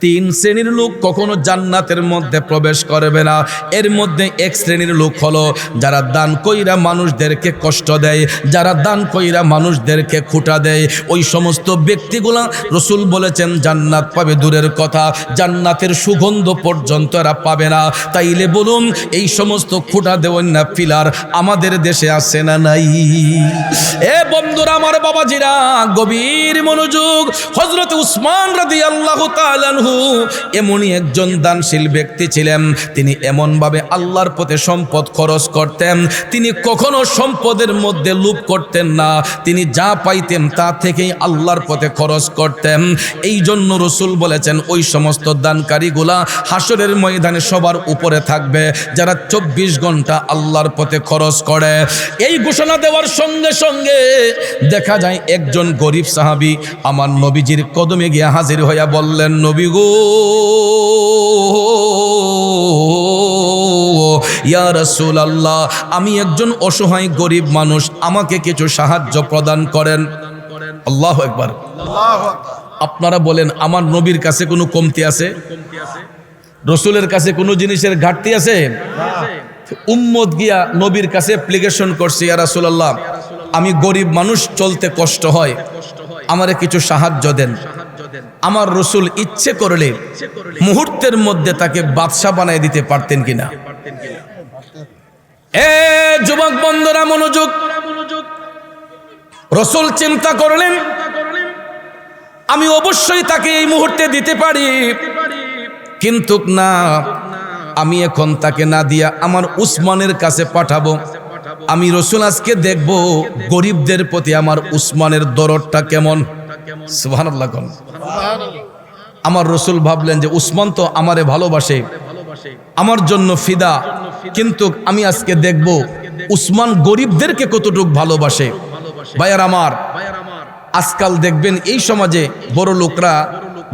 তিন শ্রেণীর লোক কখনো জান্নাতের মধ্যে প্রবেশ করবে না। এর মধ্যে এক শ্রেণীর লোক হলো যারা দান কইরা মানুষদেরকে কষ্ট দেয়, যারা দান কইরা মানুষদেরকে খুঁটা দেয়। ওই সমস্ত ব্যক্তিগুলা রসুল বলেছেন জান্নাত পাবে দূরের কথা, জান্নাতের সুগন্ধ পর্যন্ত এরা পাবে না। তাইলে বলুন এই সমস্ত খুঁটা দেওয়ান না পিলার আমাদের দেশে আছে না নাই? এ বন্ধুরা আমার, বাবাজিরা, গভীর মনোযোগ। হযরত উসমান রাদিয়াল্লাহু তাআলা আনহু এমনই একজন দানশীল ব্যক্তি ছিলেন। তিনি এমনভাবে আল্লাহর পথে সম্পদ খরচ করতেন, তিনি কখনো সম্পদের মধ্যে লোভ করতেন না। তিনি যা পাইতেন তা থেকেই আল্লাহর পথে খরচ করতেন। এই জন্য রসুল বলেছেন ওই সমস্ত দানকারীগুলা হাসরের ময়দানে সবার উপরে থাকবে যারা 24 ঘন্টা আল্লাহর পথে খরচ করে। এই ঘোষণা দেওয়ার সঙ্গে সঙ্গে দেখা যায় একজন গরিব সাহাবী আমার নবীজির কদমে গিয়ে হাজির হইয়া বললেন, নবী গো, ইয়া রাসূলুল্লাহ, আমি একজন অসহায় গরিব মানুষ, আমাকে কিছু সাহায্য প্রদান করেন। আল্লাহু আকবার। আপনারা বলেন আমার নবীর কাছে কোনো কমতি আছে? রসুলের কাছে কোনো জিনিসের ঘাটতি আছে? উম্মত গিয়া নবীর কাছে অ্যাপ্লিকেশন করছে, ইয়া রাসূলুল্লাহ, আমি গরিব মানুষ, চলতে কষ্ট হয়, আমারে কিছু সাহায্য দেন। আমার রসুল ইচ্ছে করলে মুহূর্তের মধ্যে তাকে বাদশাহ বানায় দিতে পারতেন কিনা? এ যুবক বন্ধুরা মনোযোগ। রসুল চিন্তা করলেন আমি অবশ্যই তাকে এই মুহূর্তে দিতে পারি, কিন্তু না, আমি এখন তাকে না দিয়া আমার উসমানের কাছে পাঠাবো। আমি রসুল আজকে দেখব গরিবদের প্রতি আমার উসমানের দরদটা কেমন। সুবহানাল্লাহ। আমার রসুল ভাবলেন যে উসমান তো আমারে ভালোবাসে, আমার জন্য ফিদা, কিন্তু আমি আজকে দেখব উসমান গরিবদেরকে কতটুকু ভালোবাসে। ভাইয়ার আমার, আজকাল দেখবেন এই সমাজে বড় লোকরা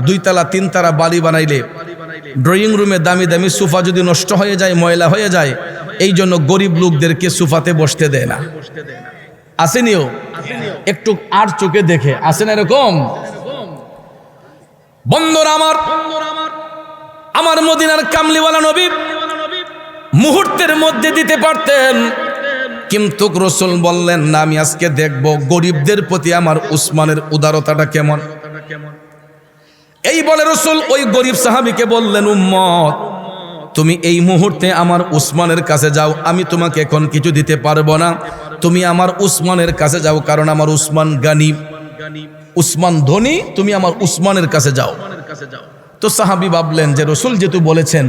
2 তলা 3 তলা বাড়ি বানাইলে ড্রয়িং রুমে দামি দামি সোফা যদি নষ্ট হয়ে যায়, ময়লা হয়ে যায়, এই জন্য গরিব লোকদেরকে সোফাতে বসতে দেয় না। আসেনিও একটু আর চোখে দেখে আসেন এরকম? বন্ধুরা আমার, আমার মদিনার কামলিওয়ালা নবী মুহূর্তের মধ্যে দিতে পারতেন, কিন্তু রসুল বললেন না, আমি আজকে দেখব গরিবদের প্রতি আমার উসমানের উদারতাটা কেমন। এই বলে রসুল ওই গরিব সাহাবীকে বললেন, উম্মত, তুমি এই মুহূর্তে আমার উসমানের কাছে যাও, আমি তোমাকে এখন কিছু দিতে পারবো না, তুমি আমার উসমানের কাছে যাও, কারণ আমার উসমান গানি, উসমান ধনী, তুমি আমার উসমানের কাছে যাও। তো সাহাবী ভাবলেন যে রসুল যেহেতু বলেছেন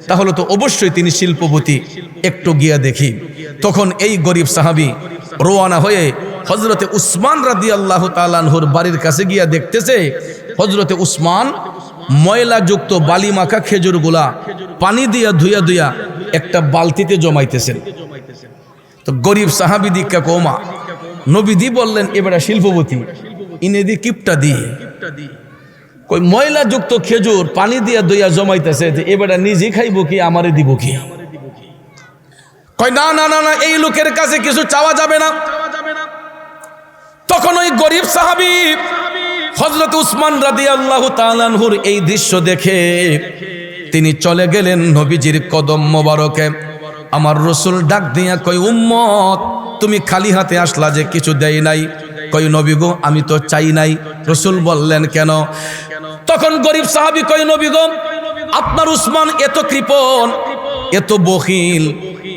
তাহলে তো অবশ্যই তিনি শিল্পপতি, একটু গিয়া দেখি। তখন এই গরিব সাহাবী রওনা হয়ে হযরতে উসমান রাদিয়াল্লাহু তাআলা আনহুর বাড়ির কাছে গিয়া দেখতেছে হযরতে উসমান ময়লাযুক্ত বালি মাখা খেজুরগুলা পানি দিয়া ধুইয়া ধুইয়া একটা বালতিতে জমাইতেছেন। তো গরিব সাহাবী দিক্কা কোমা নবীজি বললেন, এবারে শিল্পপতি, ইনেদি কিপটা দিয়ে কই ময়লাযুক্ত খেজুর পানি দিয়া ধুইয়া জমাইতেছে, এবারে নিজে খাইব কি আমারে দিব কি? কয় না না না না, এই লোকের কাছে কিছু চাওয়া যাবে না। তখন ওই গরিব সাহাবী হযরত উসমান রাদিয়াল্লাহু তাআলা আনহুর এই দৃশ্য দেখে তিনি চলে গেলেন নবীজির কদম মোবারকে। আমার রসুল ডাক দিয়া কই, উম্মত, তুমি খালি হাতে আসলা যে, কিছু দেই নাই? কই নবী গো, আমি তো চাই নাই। রসুল বললেন কেন? তখন গরিব সাহাবী কই, নবী গো, আপনার উসমান এত কৃপণ, এত বখিল,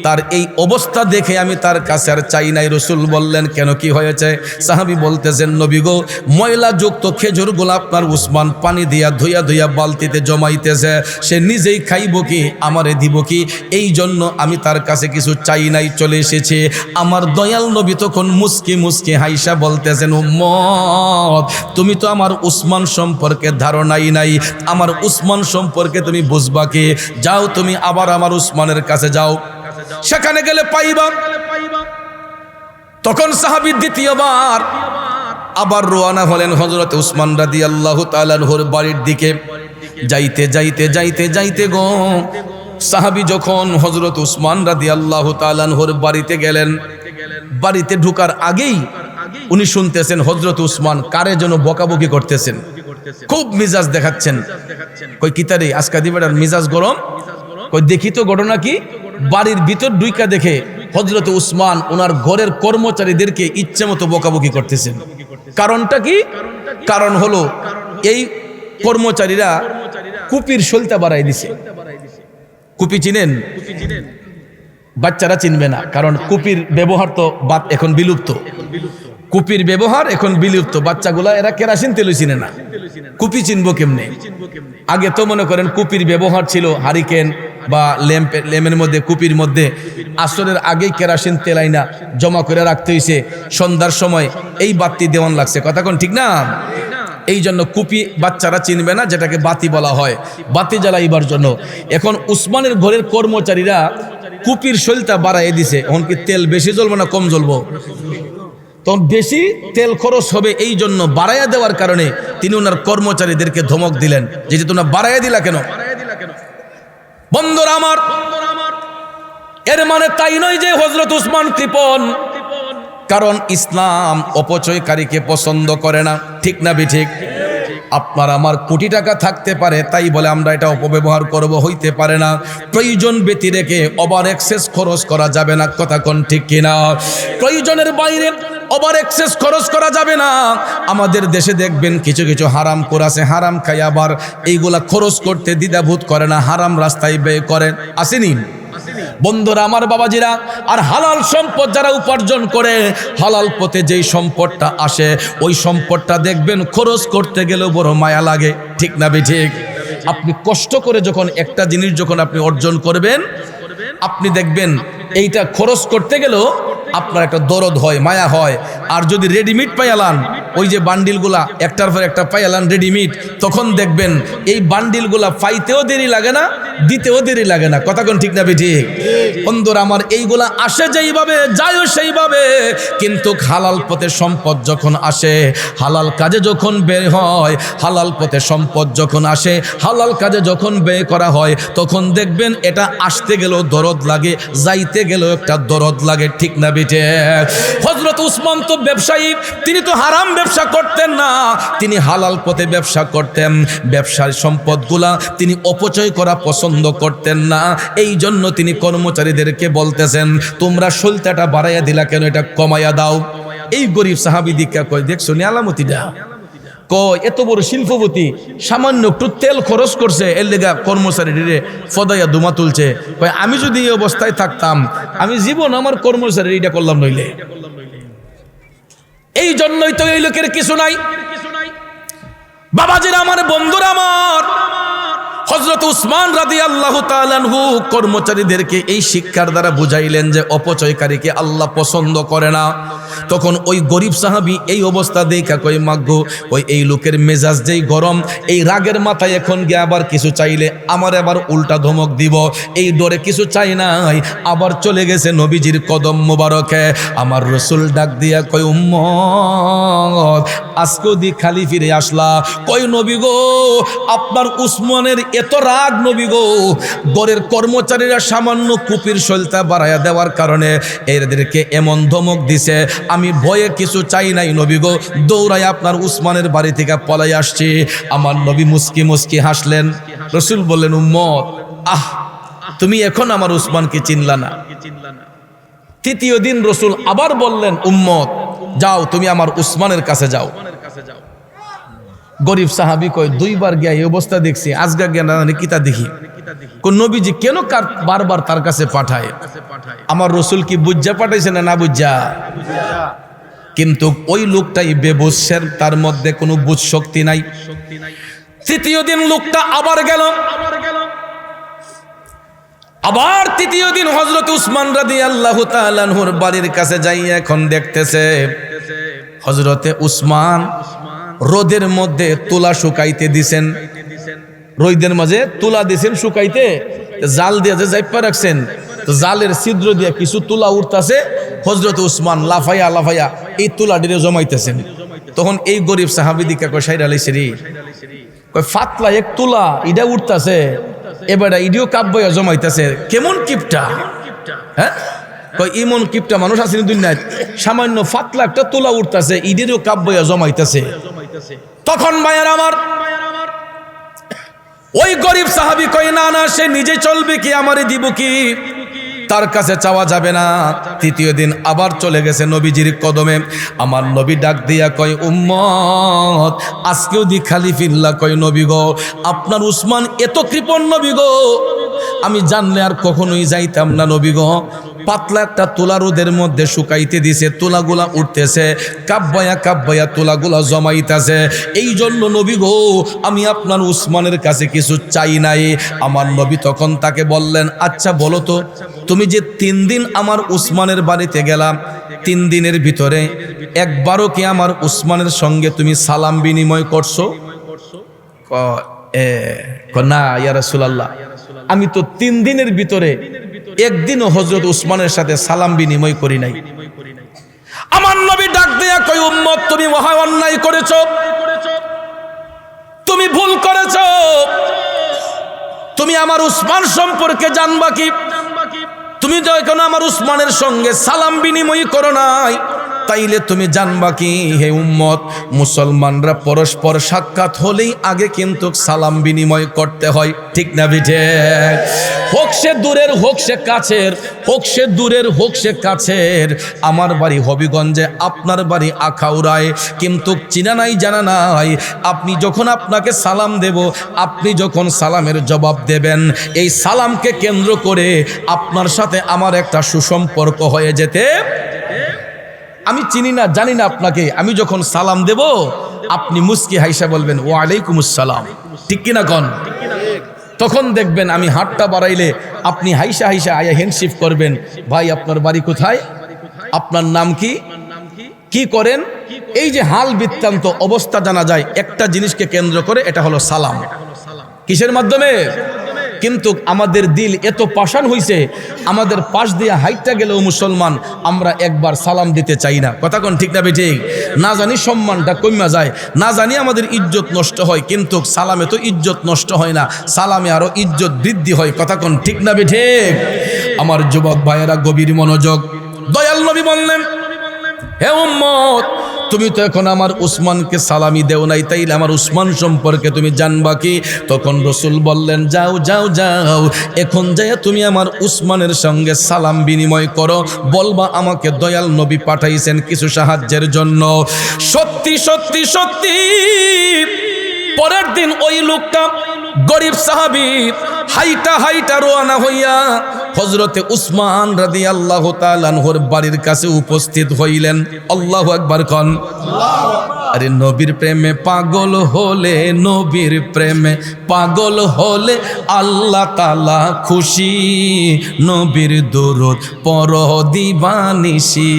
তার এই অবস্থা দেখে আমি তার কাছে আর চাই নাই। রসুল বললেন কেন, কি হয়েছে? সাহাবী বলতেছেন, নবী গো, ময়লাযুক্ত খেজুরগুলো আপনার উসমান পানি দিয়া ধুইয়া ধুইয়া বালতিতে জমাইতেছে, সে নিজেই খাইব কি আমারে দিব কি? এই জন্য আমি তার কাছে কিছু চাই নাই, চলে এসেছে। আমার দয়াল নবী তখন মুস্কি মুস্কি হাইসা বলতেছেন, উম্মত, তুমি তো আমার উসমান সম্পর্কে ধারণাই নাই, আমার উসমান সম্পর্কে তুমি বুঝবা কি? যাও তুমি আবার আমার উসমানের কাছে যাও, সেখানে গেলে পাইবা। তখন সাহাবী দ্বিতীয়বার আবার রওনা হলেন হযরত উসমান রাদিয়াল্লাহু তাআলা আনহুর বাড়ির দিকে। যাইতে যাইতে যাইতে যাইতে গো সাহাবী যখন হযরত উসমান রাদিয়াল্লাহু তাআলা আনহুর বাড়িতে গেলেন, বাড়িতে ঢোকার আগেই উনি শুনতেছেন হযরত উসমান কারে যেন বকাবকি করতেছেন। খুব মিজাজ দেখাচ্ছেন। কই কিতারে আজকা দিবেটার মিজাজ গরম। কই দেখি তো ঘটনা কি। বাড়ির ভিতর ডুইকা দেখে হযরত উসমান ওনার ঘরের কর্মচারীদেরকে ইচ্ছে মতো বকাবকি করতেছেন। কারণটা কি? কারণ হলো এই কর্মচারীরা কুপির সলতা বাড়াই দিছে। কুপি চিনেন? বাচ্চারা চিনবে না, কারণ কুপির ব্যবহার তো বাদ এখন বিলুপ্ত। কুপির ব্যবহার এখন বিলুপ্ত। বাচ্চাগুলা এরা কেরাসিন তেল চিনে না, কুপি চিনবো কেমনে? আগে তো মনে করেন কুপির ব্যবহার ছিল হারিকেন বা ল্যাম্পের মধ্যে, কুপির মধ্যে আসরের আগেই কেরাসিন তেল আইনা জমা করে রাখতে হইছে। সন্ধ্যার সময় এই বাতি দেওয়ান লাগছে, কথা কোন ঠিক না? এই জন্য কুপি বাচ্চারা চিনবে না, যেটাকে বাতি বলা হয়, বাতি জ্বালাইবার জন্য। এখন উসমানের ঘরের কর্মচারীরা কুপির সলতা বাড়াই দিছে। এখন কি তেল বেশি জ্বলবো না কম জ্বলবো? তখন বেশি তেল খরচ হবে, এই জন্য বাড়াইয়া দেওয়ার কারণে তিনি ওনার কর্মচারীদেরকে ধমক দিলেন যে তোমরা বাড়াইয়া দিলা কেন? বন্ধুরা আমার, এর মানে তাই নয় যে হযরত উসমান কৃপণ, কারণ ইসলাম অপচয়কারীকে পছন্দ করে না, ঠিক না ঠিক? আপনার আমার কোটি টাকা থাকতে পারে, তাই বলে আমরা এটা অপব্যবহার করব, হইতে পারে না। প্রয়োজন ব্যতি রেখে ওভার এক্সেস খরচ করা যাবে না, কথা কোন ঠিক কিনা? প্রয়োজনের বাইরে ওভার এক্সেস খরচ করা যাবে না। আমাদের দেশে দেখবেন কিছু কিছু হারাম আছে, হারাম খাই আবার এইগুলা খরচ করতে দ্বিধাবোধ করে না, হারাম রাস্তায় ব্যয় করে, আসেনি? বন্ধুরা আমার, বাবাজিরা, আর হালাল সম্পদ যারা উপার্জন করে, হালাল পথে যেই সম্পদটা আসে, ওই সম্পদটা দেখবেন খরচ করতে গেলেও বড় মায়া লাগে, ঠিক না ঠিক? আপনি কষ্ট করে যখন একটা জিনিস যখন আপনি অর্জন করবেন, আপনি দেখবেন এইটা খরচ করতে গেলেও আপনার একটা দরদ হয়, মায়া হয়। আর যদি রেডিমেড পাইয়ালান, ওই যে বান্ডিলগুলা একটার পর একটা পাইয়ালান রেডিমেড, তখন দেখবেন এই বান্ডিলগুলা পাইতেও দেরি লাগে না, দিতেও দেরি লাগে না, কথা কোন ঠিক না ঠিক? বন্ধুরা আমার, এইগুলা আসে যেইভাবে, যায়ও সেইভাবে, কিন্তু হালাল পথে সম্পদ যখন আসে, হালাল কাজে যখন বের হয়, হালাল পথে সম্পদ যখন আসে, হালাল কাজে যখন ব্যয় করা হয়, তখন দেখবেন এটা আসতে গেলেও দরদ লাগে, যাইতে গেলেও একটা দরদ লাগে, ঠিক না বেটে? হযরত উসমান তো ব্যবসায়ী, তিনি তো হারাম ব্যবসা করতেন না, তিনি হালাল পথে ব্যবসা করতেন। ব্যবসার সম্পদগুলা তিনি অপচয় করা পছন্দ করতেন না, এই জন্য তিনি কর্মচারীদেরকে বলতেছেন, তোমরা সলতাটা বাড়াইয়া দিলা কেন, এটা কমাইয়া দাও। এই গরিব সাহাবী দিকা কয়, দেখছো নি আলামতিটা? কয় এত বড় শিল্পপতি সামান্য একটু তেল খরচ করছে, এর লেগা কর্মচারীরে ফদাইয়া দুমা তুলছে। কয় আমি যদি এই অবস্থায় থাকতাম, আমি জীবন আমার কর্মচারী এটা করলাম নইলে। এই জন্যই তো এই লোকের কিছু নাই। বাবাজিরা আমার, বন্ধুরা আমার, হযরত উসমান রাদিয়াল্লাহু তাআলা আনহু কর্মচারীদেরকে এই শিক্ষার দ্বারা বুঝাইলেন যে অপচয়কারীকে আল্লাহ পছন্দ করে না। তখন ওই গরিব সাহাবী এই অবস্থা দেখা কই, মাগো ওই এই লোকের মেজাজ যেই গরম, এই রাগের মাথায় এখন গিয়ে আবার কিছু চাইলে আমার আবার উল্টা ধমক দিব, এই ডরে কিছু চাই নাই, আবার চলে গেছে নবীজির কদম মোবারকে। আমার রাসূল ডাক দিয়া কই, উম্মত আজকে দি খালি ফিরে আসলা? কই নবী গো, আপনার উসমানের এত রাগ নবী গো, ঘরের কর্মচারীরা সামান্য কুপির সলতা বাড়াইয়া দেওয়ার কারণে এদেরকে এমন ধমক দিছে, আমি ভয়ে কিছু চাই নাই নবী গো, দৌড়াই আপনার উসমানের বাড়ি থেকে পলাই আসছি। আমার নবী মুস্কি মুস্কি হাসলেন। রাসূল বললেন, উম্মত আহ, তুমি এখন আমার উসমানকে চিনলা না। তৃতীয় দিন রাসূল আবার বললেন, উম্মত যাও, তুমি আমার উসমানের কাছে যাও। গরিব সাহাবী কয়, দুইবার গিয়া এই অবস্থা দেখছি, আজগা জ্ঞান কিতা দেখি। কোন নবীজি কেন বারবার তার কাছে পাঠায়? আমার রাসূল কি বুঝা পাঠাইছে না বুঝা? কিন্তু ওই লোকটাই বেবুঝের, তার মধ্যে কোনো বুঝ শক্তি নাই। তৃতীয় দিন লোকটা আবার গেল, আবার তৃতীয় দিন হযরত উসমান রাদিয়াল্লাহু তাআলা আনহুর বাড়ির কাছে যাই, এখন দেখতেছে হযরতে উসমান রোদের মধ্যে তুলা শুকাইতে দিছেন, রোদের মাঝে তুলা দিছেন শুকাইতে, জাল দিয়ে যে জাইপা রাখছেন, তো জালের ছিদ্র দিয়ে কিছু তুলা উঠতেছে, হযরত উসমান লাফাইয়া লাফাইয়া এই তুলাটিরে জমাইতেছেন। তখন এই গরিব সাহাবী দিকে কয়, সাইরা লাইছে রে, কয় ফাতলা এক তুলা ইডা উঠতেছে, এবারে ইডিও কাব্যয়া জমাইতেছে, কেমন কিপটা? হ্যাঁ, কয় ইমন কিপটা মানুষ আসেনি দুনিয়ায়, সামান্য ফাতলা একটা তুলা উঠতেছে, ইডিরও কাব্যয়া জমাইতেছে। তখন ভাইয়ের আমার ওই গরিব সাহাবী কয় না না, সে নিজে চলবে কি, আমারে দিব কি, তার কাছে চাওয়া যাবে না। তৃতীয় দিন আবার চলে গেছে নবীজির কদমে। আমার নবী ডাক দিয়া কয়, উম্মত আজকেও দি খালি ফিল্লা, কয় নবী গো, আপনার উসমান এত কৃপণ নবী গো, আমি জানলে আর কখনোই যাইতাম না নবী গো। পাতলা একটা তুলা রোদের মধ্যে শুকাইতে দিছে, তুলাগুলা উঠতেছে, কাব্বায়া কাব্বায়া তুলাগুলা জমাইতেছে। এই জন্য নবী গো, আমি আপনার উসমানের কাছে কিছু চাই নাই। আমার নবী তখন তাকে বললেন, আচ্ছা বলো তো, তুমি যে 3 দিন আমার উসমানের বাড়িতে গেলাম, 3 দিনের ভিতরে একবারও কি আমার উসমানের সঙ্গে তুমি সালাম বিনিময় করছো? না ইয়া রাসূলুল্লাহ, আমি তো 3 দিনের ভিতরে একদিনও হযরত উসমানের সাথে সালাম বিনিময় করি নাই। আমার নবী ডাক দেয়া কয়, উম্মত তুমি মহা অন্যায় করেছো, তুমি ভুল করেছো। তুমি আমার উসমান সম্পর্কে জানবা কি? তুমি যখন আমার উসমানের সঙ্গে সালাম বিনিময় করো নাই, তাইলে তুমি জানবা কি? হে উম্মত, মুসলমানরা পরস্পর সাক্ষাৎ হলেই আগে কিন্তু সালাম বিনিময় করতে হয়, ঠিক না বিঠে? হোক সে দূরের হোক সে কাছের, হোক সে দূরের হোক সে কাছের। আমার বাড়ি হবিগঞ্জে, আপনার বাড়ি আখাউড়ায়, কিন্তু চিনা নাই জানা নাই। আপনি যখন আপনাকে সালাম দেব, আপনি যখন সালামের জবাব দেবেন, এই সালামকে কেন্দ্র করে আপনার সাথে আমার একটা সুসম্পর্ক হয়ে যেতে। আমি চিনি না জানি না আপনাকে, আমি যখন সালাম দেব আপনি মুস্কি হাইসা বলবেন ওয়ালাইকুমুস সালাম, ঠিক কিনা কন? তখন দেখবেন আমি হাতটা বাড়াইলে আপনি হাইসা হাইসা আয়া হ্যান্ডশিপ করবেন, ভাই আপনার বাড়ি কোথায়, আপনার নাম কি, কি করেন। এই যে হাল বৃত্তান্ত অবস্থা জানা যায় একটা জিনিসকে কেন্দ্র করে, এটা হলো সালাম। কিসের মাধ্যমে? কিন্তু আমাদের দিল এত পাষাণ হইছে, আমাদের পাশ দিয়ে হাইটটা গেলেও মুসলমান আমরা একবার সালাম দিতে চাই না। কথা কোন ঠিক না বেঠিক? না জানি সম্মানটা কমা যায়, না জানি আমাদের ইজ্জত নষ্ট হয়, কিন্তু সালামে তো ইজ্জত নষ্ট হয় না, সালামে আরো ইজ্জত বৃদ্ধি হয়। কথা কোন ঠিক না বেঠিক? আমার যুবক ভাইয়েরা গভীর মনোযোগ। দয়াল নবী বললেন, হে উম্মত, তুমি তো এখন আমার উসমানকে সালামি দেও নাই, তাইলে আমার উসমান সম্পর্কে তুমি জানবা কি? তখন রসুল বললেন, যাও যাও যাও, এখন যাইয়া তুমি আমার উসমানের সঙ্গে সালাম বিনিময় করো, বলবা আমাকে দয়াল নবী পাঠাইছেন কিছু সাহায্যের জন্য। সত্যি সত্যি সত্যি পরের দিন ওই লোকটা গরিব সাহাবী হাইটা হাইটা রওনা হইয়া হযরতে উসমান রাদিয়াল্লাহু তাআলা আনহুর বাড়ির কাছে উপস্থিত হইলেন। আল্লাহু আকবার কোন। আরে নবীর প্রেমে পাগল হলে, নবীর প্রেমে পাগল হলে আল্লাহ তাআলা খুশি, নবীর দরুদ পড় দিবানিশি,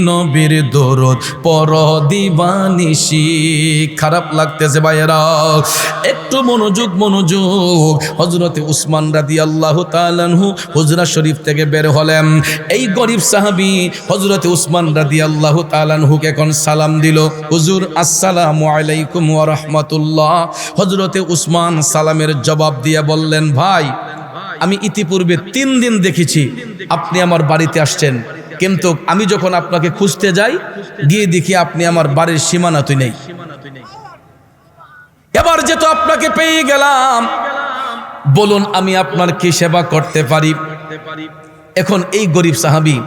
নবীর দরুদ পড় দিবানিশি। খারাপ লাগতেছে ভাইয়েরা, একটু মনোযোগ মনোযোগ। হযরতে উসমান রাদিয়াল্লাহু তাআলা আনহু হুজরা শরীফ থেকে বের হলেন। এই গরিব সাহাবী হযরতে উসমান রাদিয়াল্লাহু তাআলা আনহুকে এখন সালাম দিল, হুজুর আসসালামু আলাইকুম ওয়া রাহমাতুল্লাহ। হযরতে উসমান সালামের জবাব দিয়ে বললেন, ভাই আমি ইতিপূর্বে 3 দিন দেখেছি আপনি আমার বাড়িতে আসছেন, কিন্তু আমি যখন আপনাকে খুঁজতে যাই গিয়ে দেখি আপনি আমার বাড়ির সীমানাতেই নেই। এবার যেহেতু আপনাকে পেয়ে গেলাম, বলুন আমি আপনার কি সেবা করতে পারি? এখন এই গরিব সাহাবী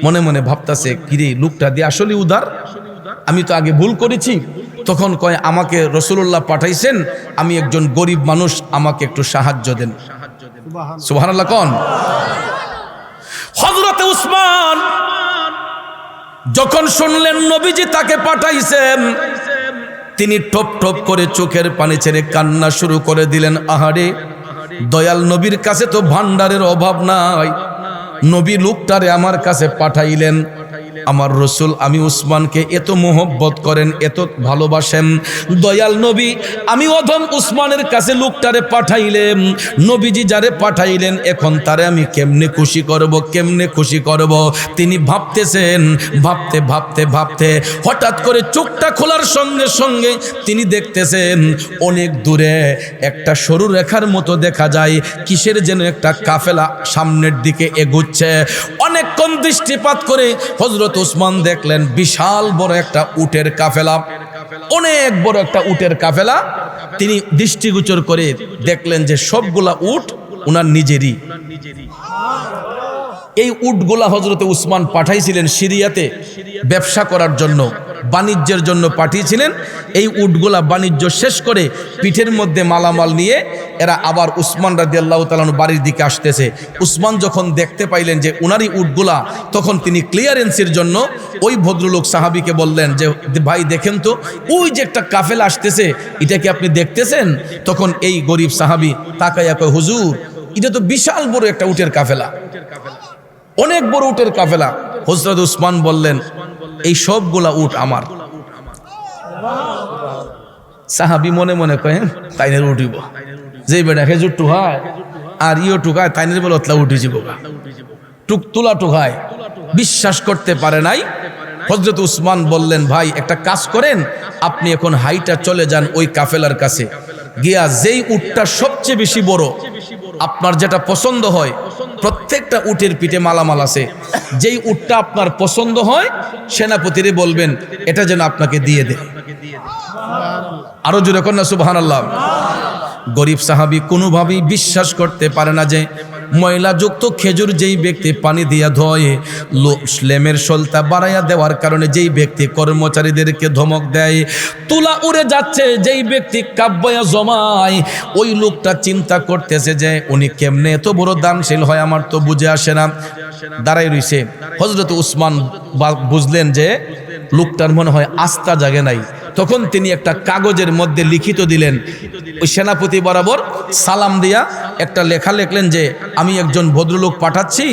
মনে মনে ভাবতাছে, কিরে লোকটা দিয়ে আসলে উদার, আমি তো আগে ভুল করেছি। তখন কয়, আমাকে রাসূলুল্লাহ পাঠাইছেন, আমি একজন গরিব মানুষ, আমাকে একটু সাহায্য দেন। সুবহানাল্লাহ কোন। হযরতে উসমান যখন শুনলেন নবীজি তাকে পাঠাইছেন, তিনি টপ টপ করে চোখের পানি ছেড়ে কান্না শুরু করে দিলেন। আহারে, দয়াল নবীর কাছে তো ভান্ডারের অভাব নাই, নবী লোকটারে আমার কাছে পাঠাইলেন। আমার রসুল আমি উসমানকে এত মোহব্বত করেন, এত ভালোবাসেন, দয়াল নবী আমি অধম উসমানের কাছে লোকটারে পাঠাইলেন, নবীজি যারে পাঠাইলেন এখন তারে আমি কেমনে খুশি করব, কেমনে খুশি করব। তিনি ভাবতেছেন, ভাবতে ভাবতে ভাবতে হঠাৎ করে চোখটা খোলার সঙ্গে সঙ্গে তিনি দেখতেছেন অনেক দূরে একটা সরু রেখার মতো দেখা যায়, কিসের যেন একটা কাফেলা সামনের দিকে এগুচ্ছে। অনেকক্ষণ দৃষ্টিপাত করে হযরত উসমান দেখলেন বিশাল বড় একটা উটের কাফেলা। অনেক বড় একটা উটের কাফেলা। তিনি দৃষ্টিগোচর করে দেখলেন যে সবগুলা উট উনার নিজেরই। এই উটগুলা হযরতে উসমান পাঠাইছিলেন সিরিয়াতে ব্যবসা করার জন্য, বাণিজ্যের জন্য পাঠিয়েছিলেন। এই উটগুলা বাণিজ্য শেষ করে পিঠের মধ্যে মালামাল নিয়ে এরা আবার উসমান রাদিয়াল্লাহু তাআলা আনহু বাড়ির দিকে আসতেছে। উসমান যখন দেখতে পাইলেন যে উনারই উটগুলা, তখন তিনি ক্লিয়ারেন্সের জন্য ওই ভদ্রলোক সাহাবীকে বললেন যে ভাই দেখেন তো, ওই যে একটা কাফেলা আসতেছে, এটা কি আপনি দেখতেছেন? তখন এই গরিব সাহাবী তাকাইয়া কয়, হুজুর এটা তো বিশাল বড় একটা উটের কাফেলা, অনেক বড় উটের কাফেলা। হযরত উসমান বললেন, এই সবগুলা উট আমার। সাহাবী মনে মনে কয়, তাইনের উঠিব, যে বেটা খেজুর টুকায় আর ইও টুকায়, তাইনের বলে অতলা উঠি যাব, টুক তুলা টুকায়। বিশ্বাস করতে পারে নাই। হযরত উসমান বললেন, ভাই একটা কাজ করেন, আপনি এখন হাইটা চলে যান ওই কাফেলার কাছে গিয়া, যেই উটটা সবচেয়ে বেশি বড়, আপনার যেটা পছন্দ হয়, প্রত্যেকটা উটের পিঠে মালামাল আছে, যেই উটটা আপনার পছন্দ হয় সেনাপতিরে বলবেন এটা যেন আপনাকে দিয়ে দেয়। আরো জোরে কন্যা সুবহানাল্লাহ। গরিব সাহাবী কোনোভাবেই বিশ্বাস করতে পারে না যে ময়লাযুক্ত খেজুর যেই ব্যক্তি পানি দিয়া ধোয়, লেমের সলতা বাড়াইয়া দেওয়ার কারণে যেই ব্যক্তি কর্মচারীদেরকে ধমক দেয়, তুলা উড়ে যাচ্ছে যেই ব্যক্তি কাব্বায়া জমায়, ওই লোকটা চিন্তা করতেছে যে উনি কেমনে এত বড় দানশীল হয়, আমার তো বুঝে আসে না। দাঁড়াই রইছে। হযরত উসমান বুঝলেন যে লোকটার মনে হয় আস্থা জাগে নাই। তখন তিনি একটা কাগজের মধ্যে লিখিত দিলেন, ওই সেনাপতি বরাবর সালাম দিয়া একটা লেখা লিখলেন যে আমি একজন ভদ্রলোক পাঠাচ্ছি,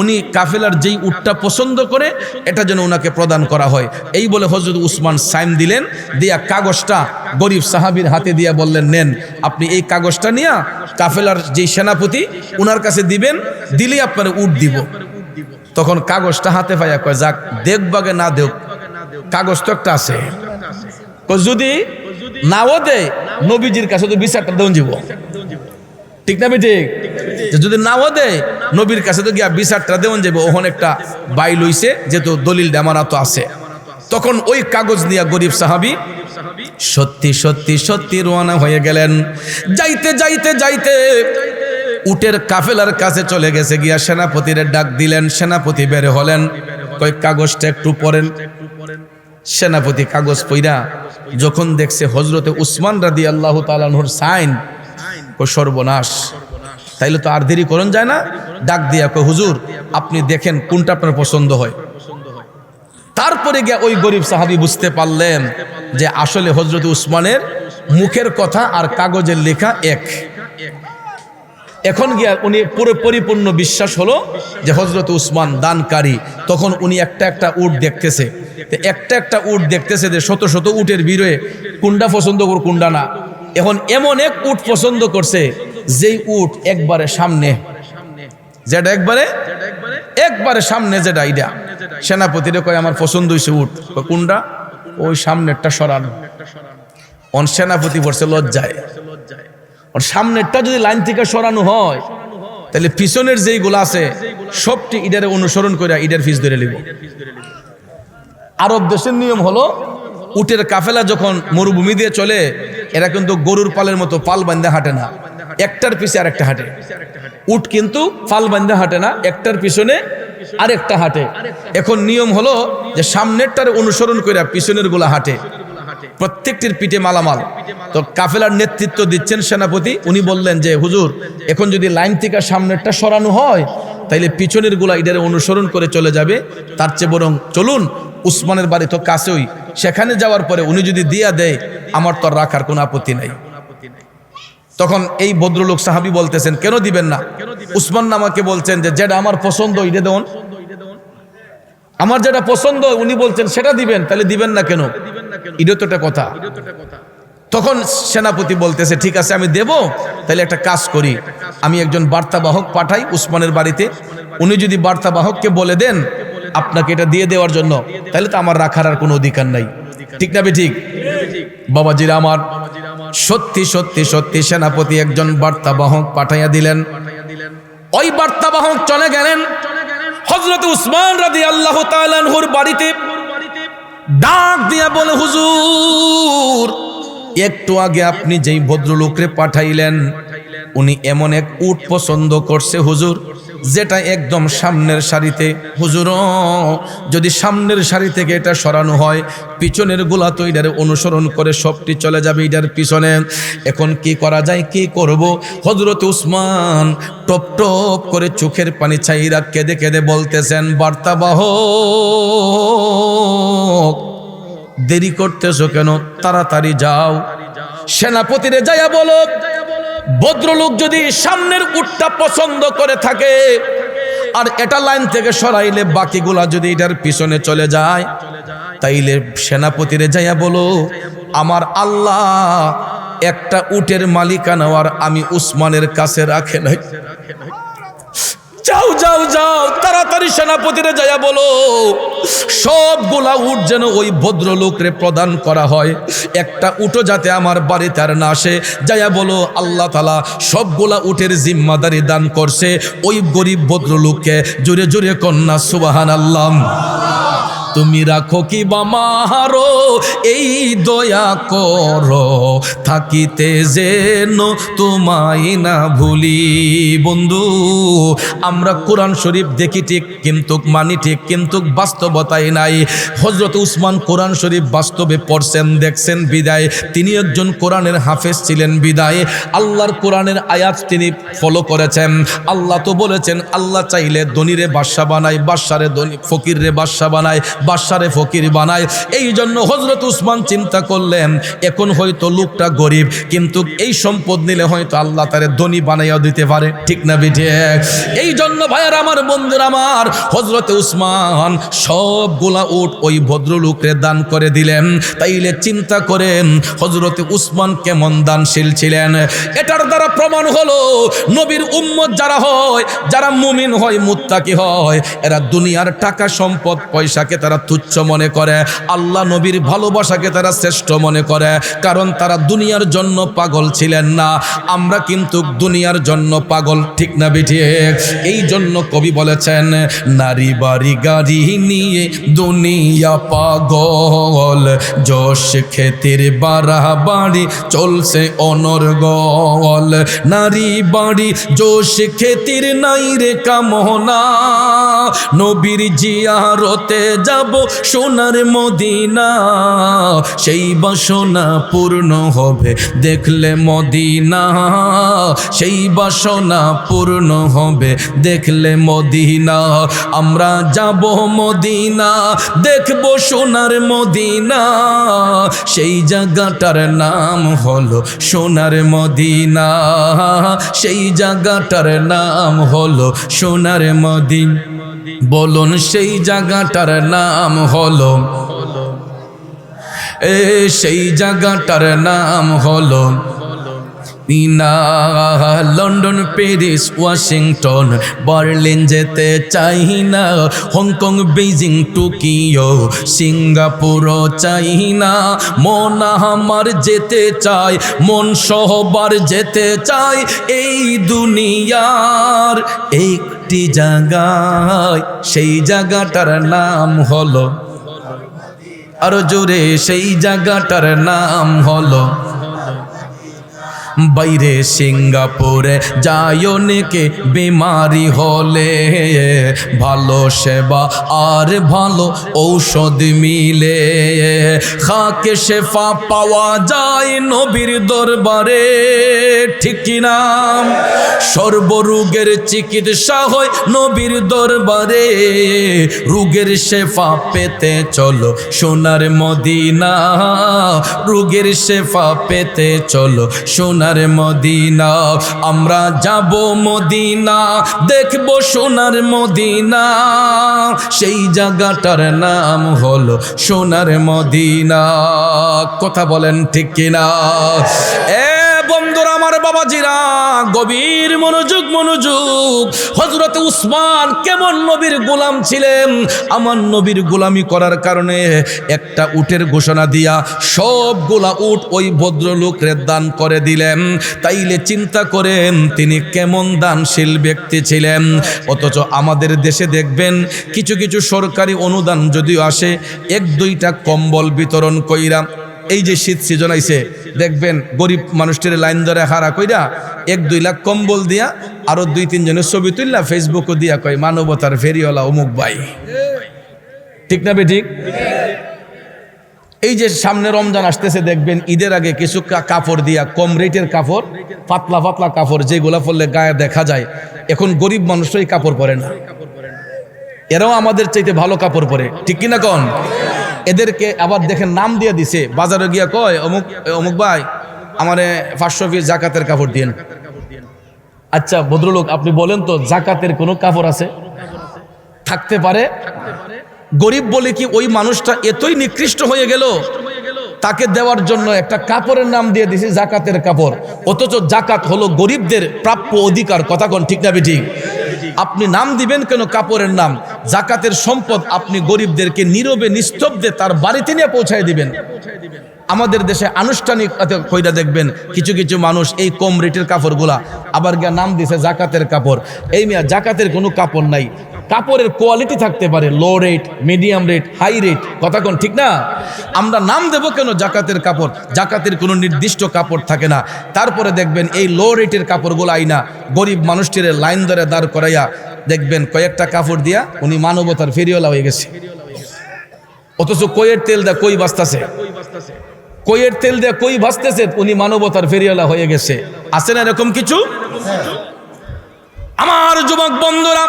উনি কাফেলার যেই উটটা পছন্দ করে এটা যেন উনাকে প্রদান করা হয়। এই বলে হযরত উসমান সাইন দিলেন, দিয়া কাগজটা গরিব সাহাবীর হাতে দিয়া বললেন, নেন, আপনি এই কাগজটা নিয়ে কাফেলার যেই সেনাপতি উনার কাছে দিবেন, দিলেই আপনার উট দিব। তখন কাগজটা হাতে পাইয়া কয়, যাক, দেখবাগে না দেখ, কাগজ তো একটা আছে, যদি নাও দেয় নবীজির কাছে তো বিচারটা দেন যাব, ঠিক না? ঠিক। যদি নাও দেয় নবীর কাছে তো গিয়া বিচারটা দেন যাব। ওখানে একটা বাই লইছে, যেহেতু দলিল ডামানা তো আছে। তখন ওই কাগজ নিয়ে গরিব সাহাবী সত্যি সত্যি সত্যি রওনা হয়ে গেলেন। যাইতে যাইতে যাইতে উটের কাফেলার কাছে চলে গেছে, গিয়া সেনাপতির ডাক দিলেন। সেনাপতি বের হলেন, কই কাগজটা একটু পড়েন। সেনাপতি কাগজ পইরা যখন দেখছে হযরতে উসমান রাদিয়াল্লাহু তাআলা আনহুর সাইন, কই সর্বনাশ, তাইলে তো আর দেরি করন যায় না। ডাক দিয়া কই, হুজুর আপনি দেখেন কোনটা আপনার পছন্দ হয়। তারপরে গিয়া ওই গরিব সাহাবী বুঝতে পারলেন যে আসলে হযরত উসমানের মুখের কথা আর কাগজের লেখা এক। এখন গিয়া উনি পুরো পরিপূর্ণ বিশ্বাস হলো যে হযরত উসমান দানকারী। তখন উনি একটা একটা উট দেখতেছে, একটা একটা উট দেখতেছে যে শত শত উটের ভিড়ে কোনটা পছন্দ কর কোনটা না। এখন এমন এক উট পছন্দ করছে যেই উট একবারে সামনে, যেটা একবারে সামনে, যেটা এটা। সেনাপতিরে কয়, আমার পছন্দ হয়েছে উট। কোনটা? ওই সামনেরটা সরানো। অন সেনাপতি পড়ছে লজ্জায়। সামনেরটা যদি লাইন থেকে সরানো হয় তাহলে পিছনের যেইগুলো আছে সবটি ইডারে অনুসরণ করে ইডার ফিস ধরে নিব। আরব দেশের নিয়ম হলো, উটের কাফেলা যখন মরুভূমি দিয়ে চলে, এরা কিন্তু গরুর পালের মতো পাল বান্ধা হাঁটে না, একটার পিছে আরেকটা হাঁটে। উট কিন্তু পাল বান্ধা হাঁটে না, একটার পিছনে আরেকটা হাঁটে। এখন নিয়ম হলো যে সামনেরটার অনুসরণ করে পিছনের গুলা হাঁটে, প্রত্যেকটির পিঠে মালামাল। তো কাফেলার নেতৃত্ব দিচ্ছেন সেনাপতি। উনি বললেন যে হুজুর, এখন যদি লাইন থেকে সামনেরটা সরানো হয় তাইলে পিছনের গুলা এটারে অনুসরণ করে চলে যাবে, তার চেয়ে বরং চলুন, উসমানের বাড়ি তো কাছেই, সেখানে যাওয়ার পরে উনি যদি দিয়া দেয় আমার তো রাখার কোনো আপত্তি নাই। তখন এই ভদ্রলোক সাহাবী বলতেছেন, কেন দিবেন না? উসমান আমাকে বলছেন যে যেটা আমার পছন্দ এটা দেন, আমার যেটা পছন্দ উনি বলছেন সেটা দিবেন, তাহলে দিবেন না কেন? এটা তো একটা কথা। তখন সেনাপতি বলতেছে, ঠিক আছে আমি দেব, তাহলে একটা কাজ করি, আমি একজন বার্তাবাহক পাঠাই উসমানের বাড়িতে, উনি যদি বার্তাবাহককে বলে দেন আপনাকে এটা দিয়ে দেওয়ার জন্য, তাহলে তো আমার রাখার আর কোনো অধিকার নাই, ঠিক না? ঠিক। বাবাজিরা আমার, সত্যি সত্যি সত্যি সেনাপতি একজন বার্তাবাহক পাঠাইয়া দিলেন। ওই বার্তাবাহক চলে গেলেন হযরত উসমান রাদিয়াল্লাহু তাআলা আনহুর বাড়িতে। ডাক দিয়া বলে, হুজুর একটু আগে আপনি যেই ভদ্রলোকরে পাঠাইলেন উনি এমন এক উট পছন্দ করছে হুজুর, যেটা একদম সামনের সারিতে। হুজুর যদি সামনের সারি থেকে এটা সরানো হয়, পিছনের গুলা তো এটার অনুসরণ করে সবটি চলে যাবে এটার পিছনে। এখন কি করা যায়, কি করব? হযরত উসমান টপ টপ করে চোখের পানি ছাইরা কেঁদে কেঁদে বলতেছেন, বার্তাবাহক দেরি করতেছো কেন, তাড়াতাড়ি যাও। সেনাপতিরে যাইয়া বলো, ভদ্রলোক যদি সামনের উটটা পছন্দ করে থাকে আর এটা লাইন থেকে সরাইলে বাকিগুলা যদি এটার পিছনে চলে যায়, তাইলে সেনাপতিরে যাইয়া বলো, আমার আল্লাহ একটা উটের মালিকানা আর আমি উসমানের কাছে রাখে নাই। যাও যাও যাও, তাড়াতাড়ি সেনাপতিরে যাইয়া বলো সবগুলা উট যেন ওই ভদ্রলোকরে প্রদান করা হয়, একটা উটও যাতে আমার বাড়িতে আর না আসে। যাইয়া বলো আল্লাহ তাআলা সবগুলা উটের জিম্মাদারি দান করছে ওই গরিব ভদ্রলোককে। জোরে জোরে কন্যা সুবহানাল্লাহ। তুমি রাখো কি বামারো এই দয়া করো, থাকিতে যেন তোমায় না ভুলি। বন্ধু, আমরা কোরআন শরীফ দেখি ঠিক, কিন্তু মানি ঠিক, কিন্তু বাস্তবতায় নাই। হযরত উসমান কোরআন শরীফ বাস্তবে পড়ছেন, দেখছেন বিদায়। তিনি একজন কোরআনের হাফেজ ছিলেন বিদায় আল্লাহর কোরআনের আয়াত তিনি ফলো করেছেন। আল্লাহ তো বলেছেন, আল্লাহ চাইলে ধনীরে বাদশা বানায়, বাদশারে ধনী, ফকিরে বাদশা বানায়, বাদশারে ফকির বানায়। এই জন্য হযরত উসমান চিন্তা করলেন, এখন হয়তো লোকটা গরিব, কিন্তু এই সম্পদ নিলে হয়তো আল্লাহ তারে ধনী বানাইয়া দিতে পারে, ঠিক না বিঠে? এই জন্য ভাইয়ার আমার, বন্ধুরা আমার, হযরত উসমান সবগুলা উট ওই ভদ্রলোকরে দান করে দিলেন। তাইলে চিন্তা করেন হযরত উসমান কেমন দানশীল ছিলেন। এটার দ্বারা প্রমাণ হলো নবীর উম্মত যারা হয়, যারা মুমিন হয়, মুত্তাকি হয়, এরা দুনিয়ার টাকা সম্পদ পয়সাকে তারা তুচ্ছ মনে করে, আল্লাহ নবীর ভালোবাসাকে তারা শ্রেষ্ঠ মনে করে, কারণ তারা দুনিয়ার জন্য পাগল ছিলেন না। আমরা কিন্তু দুনিয়ার জন্য পাগল, ঠিক না বিঠি? এই জন্য কবি বলেছেন, নারী বাড়ি গাড়ি নিয়ে দুনিয়া পাগল, যশ খ্যাতির বাড়াবাড়ি চলছে অনর্গল। নারী বাড়ি যশ খ্যাতির নাই রে কামনা, নবীর জিয়ারতে যাব সোনার মদিনা, সেই বাসনা পূর্ণ হবে দেখলে মদিনা, সেই বাসনা পূর্ণ হবে দেখলে মদিনা। আমরা যাব মদিনা, দেখব সোনার মদিনা, সেই জায়গাটার নাম হলো সোনার মদিনা, সেই জায়গাটার নাম হলো সোনার মদিনা। বলুন সেই জায়গাটার নাম হলো, সেই জায়গাটার নাম হলো লন্ডন, প্যারিস, ওয়াশিংটন, বার্লিন যেতে চাই না, হংকং, বেইজিং, টোকিও, সিঙ্গাপুরও চাই না। মন আমার যেতে চাই, মন সহবার যেতে চাই এই দুনিয়ার একটি জায়গায়, সেই জায়গাটার নাম হলো, আরো জোরে, সেই জায়গাটার নাম হলো। বাইরে সিঙ্গাপুরে যায় অনেকে বিমারি হলে, ভালো সেবা আর ভালো ঔষধ মিলে, খাকে শেফা পাওয়া যায় নবীর দরবারে, ঠিক কিনা? সর্বরোগের চিকিৎসা হয় নবীর দরবারে, রোগের শেফা পেতে চলো সোনার মদিনা, রোগের শেফা পেতে চলো সোনার মদিনা। আমরা যাব মদিনা, দেখব সোনার মদিনা, সেই জায়গাটার নাম হলো সোনার মদিনা। কথা বলেন ঠিক কিনা? এ বন্ধুরা আমার, বাবাজিরা, গভীর মনোযোগ মনোযোগ। হযরতে উসমান কেমন নবীর গোলাম ছিলেন। আমার নবীর গোলামি করার কারণে একটা উটের ঘোষণা দিয়া সবগুলা উট ওই ভদ্রলোকের দান করে দিলেন। তাইলে চিন্তা করেন তিনি কেমন দানশীল ব্যক্তি ছিলেন। অথচ আমাদের দেশে দেখবেন কিছু কিছু সরকারি অনুদান যদিও আসে, 1-2টা কম্বল বিতরণ কইরা, এই যে শীত সিজন আইছে দেখবেন গরিব মানুষটির লাইন ধরে হারা কইরা 1-2 লাখ কম্বল দিয়া আরো 2-3 জনের ছবি তুললা ফেসবুকও দিয়া কয় মানবতার ফেরিওয়ালা অমুক ভাই। ঠিক না বে ঠিক? এই যে সামনে রমজান আসতেছে দেখবেন ঈদের আগে কিছু কাপড় দিয়া, কম রেটের কাপড়, পাতলা পাতলা কাপড় যেগুলা পরলে গায়ে দেখা যায়। এখন গরিব মানুষই কাপড় পরে না, এরাও আমাদের চাইতে ভালো কাপড় পরে। ঠিক কিনা কোন? এদেরকে আবার দেখেন নাম দিয়ে দিছে, বাজারে গিয়া কয় অমুক অমুক ভাই আমারে 500 পিস জাকাতের কাপড় দিয়েন। আচ্ছা ভদ্রলোক, আপনি বলেন তো জাকাতের কোনো কাপড় আছে? থাকতে পারে। গরিব বলে কি ওই মানুষটা এতই নিকৃষ্ট হয়ে গেল তাকে দেওয়ার জন্য একটা কাপড়ের নাম দিয়ে দিছে জাকাতের কাপড়। অথচ জাকাত হলো গরিবদের প্রাপ্য অধিকার। কথা কোন ঠিক না ঠিক? আপনি নাম দিবেন কেন কাপড়ের নাম? জাকাতের সম্পদ আপনি গরিবদেরকে নীরবে নিস্তব্ধে তার বাড়িতে নিয়ে পৌঁছায় দিবেন। আমাদের দেশে আনুষ্ঠানিক কইরা দেখবেন কিছু কিছু মানুষ এই কম রেটের কাপড়গুলা আবার গিয়া নাম দিছে জাকাতের কাপড়। এই মিয়া জাকাতের কোনো কাপড় নাই। কাপড়ের কোয়ালিটি থাকতে পারে low rate, medium rate, high rate. কথা কোন ঠিক না? আমরা নাম দেব কেন জাকাতের কাপড়? জাকাতের কোনো নির্দিষ্ট কাপড় থাকে না। তারপরে দেখবেন এই লো রেটের কাপড়গুলো আইনা গরিব মানুষটির লাইন ধরে দাঁড় করাইয়া দেখবেন কয়েকটা কাপড় দিয়া উনি মানবতার ফেরিওয়ালা হয়ে গেছে। অথচ কইয়ের তেল দেয়া কই বাঁচতেছে, কইয়ের তেল দেয়া কই ভাসতেছে, উনি মানবতার ফেরিওয়ালা হয়ে গেছে। আছে না এরকম কিছু? আমার যুবক বন্ধুরা,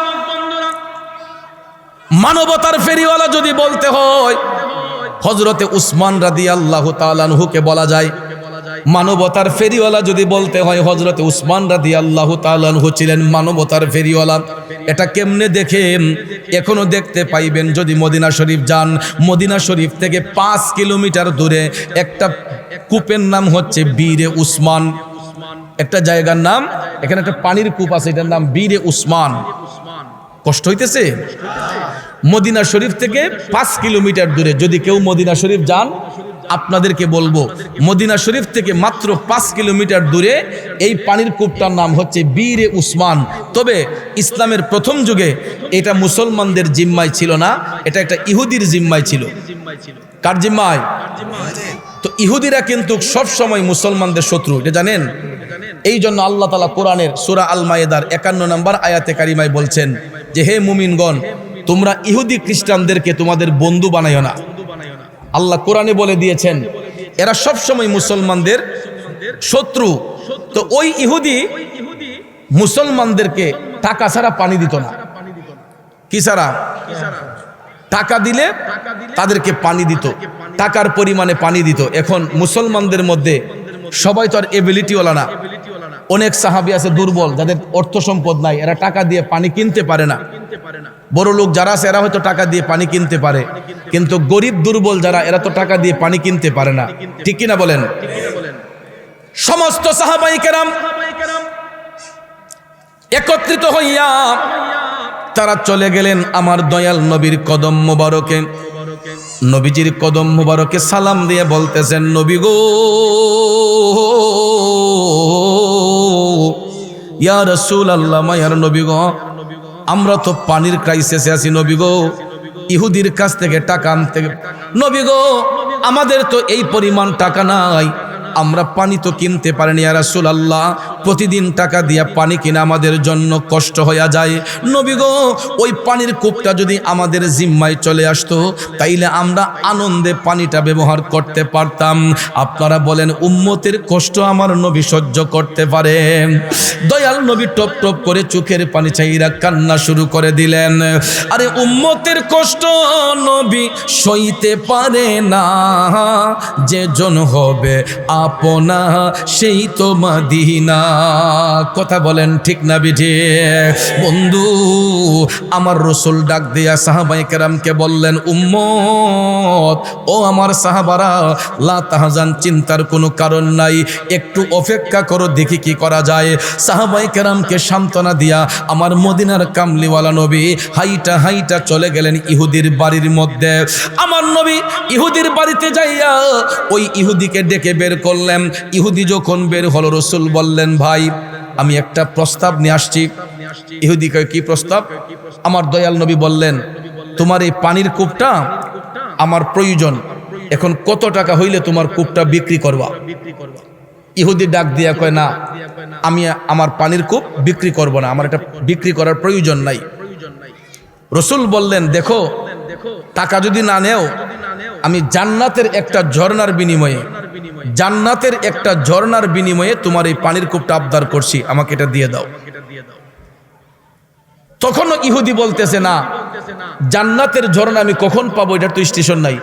মানবতার ফেরিওয়ালা যদি বলতে হয় হযরতে উসমান রাদিয়াল্লাহু তাআলা আনহুকে বলা যায়। মানবতার ফেরিওয়ালা যদি বলতে হয় হযরতে উসমান রাদিয়াল্লাহু তাআলা আনহু ছিলেন মানবতার ফেরিওয়ালা। এটা কেমনে দেখেন? এখনো দেখতে পাইবেন যদি মদিনা শরীফ যান। মদিনা শরীফ থেকে 5 কিলোমিটার দূরে একটা কূপের নাম হচ্ছে বীরে উসমান। একটা জায়গার নাম, এখানে একটা পানির কূপ আছে, এটার নাম বীরে উসমান। কষ্ট হইতেছে? মদিনা শরীফ থেকে 5 কিলোমিটার দূরে। যদি কেউ মদিনা শরীফ যান আপনাদেরকে বলবো মদিনা শরীফ থেকে মাত্র 5 কিলোমিটার দূরে এই পানির কূপটার নাম হচ্ছে বীরে উসমান। তবে ইসলামের প্রথম যুগে এটা মুসলমানদের জিম্মায় ছিল না, এটা একটা ইহুদির জিম্মায় ছিল। কার জিম্মায়? তো ইহুদিরা কিন্তু সব সময় মুসলমানদের শত্রু, এটা জানেন? এই জন্য আল্লাহ তাআলা কোরআনের সূরা আল মায়েদার 51 নম্বর আয়াতে কারিমায় বলছেন যে হে মুমিনগণ, তোমরা ইহুদি খ্রিস্টানদেরকে তোমাদের বন্ধু বানাইও না। আল্লাহ কোরআনে বলে দিয়েছেন এরা সব সময় মুসলমানদের শত্রু। তো ওই ইহুদি মুসলমানদেরকে টাকা ছাড়া পানি দিত না। কি ছাড়া? টাকা দিলে তাদেরকে পানি দিত, টাকার পরিমাণে পানি দিত। এখন মুসলমানদের মধ্যে সবাই তো আর এবিলিটিওয়ালা না। অনেক সাহাবী আছে দুর্বল, যাদের অর্থ সম্পদ নাই, এরা টাকা দিয়ে পানি কিনতে পারে না। বড় লোক যারা আছে এরা হয়তো টাকা দিয়ে পানি কিনতে পারে, কিন্তু গরিব দুর্বল যারা এরা তো টাকা দিয়ে পানি কিনতে পারে না। ঠিক কিনা বলেন? সমস্ত সাহাবায়ে কেরাম একত্রিত হইয়া তারা চলে গেলেন আমার দয়াল নবীর কদম মোবারকে। নবীজির কদম মোবারকে সালাম দিয়ে বলতেছেন, নবী গো, ইয়া রাসূলুল্লাহ, মায়ার নবী গো, আমরা তো পানির ক্রাইসিসে আছি নবী গো, ইহুদির কাছ থেকে টাকা আনতে, নবী গো আমাদের তো এই পরিমাণ টাকা নাই, আমরা পানি তো কিনতে পারিনি ইয়া রাসূলুল্লাহ, প্রতিদিন টাকা দিয়া পানি কিনা আমাদের জন্য কষ্ট হয়ে যায়। নবী গো ওই পানির কূপটা যদি আমাদের জিম্মায় চলে আসতো তাইলে আমরা আনন্দে পানিটা ব্যবহার করতে পারতাম। আপনারা বলেন উম্মতের কষ্ট আমার নবী সহ্য করতে পারে? দয়াল নবী টপ টপ করে চোখের পানি চাইরা কান্না শুরু করে দিলেন। আরে উম্মতের কষ্ট নবী সইতে পারে না, যে জন হবে আপনা সেই তো মদিনা। কথা বলেন ঠিক না বিঠে? বন্ধু আমার রসুল ডাক দিয়া সাহাবায়ে কেরামকে বললেন, উম্মত ও আমার সাহাবারা, লা তাহজান, চিন্তার কোনো কারণ নাই, একটু অপেক্ষা করো, দেখি কি করা যায়। সাহাবায়ে কেরামকে সান্ত্বনা দিয়া আমার মদিনার কামলিওয়ালা নবী হাইটা হাইটা চলে গেলেন ইহুদির বাড়ির মধ্যে। আমার নবী ইহুদির বাড়িতে যাইয়া ওই ইহুদিকে ডেকে বের করলেন। ইহুদি যখন বের হলো, রসুল বললেন, ভাই আমি একটা প্রস্তাব নিয়ে আসছি। ইহুদি কয়, কি প্রস্তাব? আমার দয়াল নবী বললেন, তোমার এই পানির কূপটা আমার প্রয়োজন, এখন কত টাকা হইলে তোমার কূপটা বিক্রি করবা? ইহুদি ডাক দিয়া কয়, না, আমি আমার পানির কূপ বিক্রি করব না, আমার এটা বিক্রি করার প্রয়োজন নাই। রসুল বললেন, দেখো, টাকা যদি না নেও, আমি জান্নাতের একটা ঝর্ণার বিনিময়ে, জান্নাতের একটা ঝর্ণার বিনিময়ে তোমার এই পানির কূপটা আবদার করছি, আমাকে এটা দিয়ে দাও। তখনও ইহুদি বলতেছে, না, জান্নাতের ঝর্ণা আমি কখন পাবো, এটার তো স্টেশন নাই,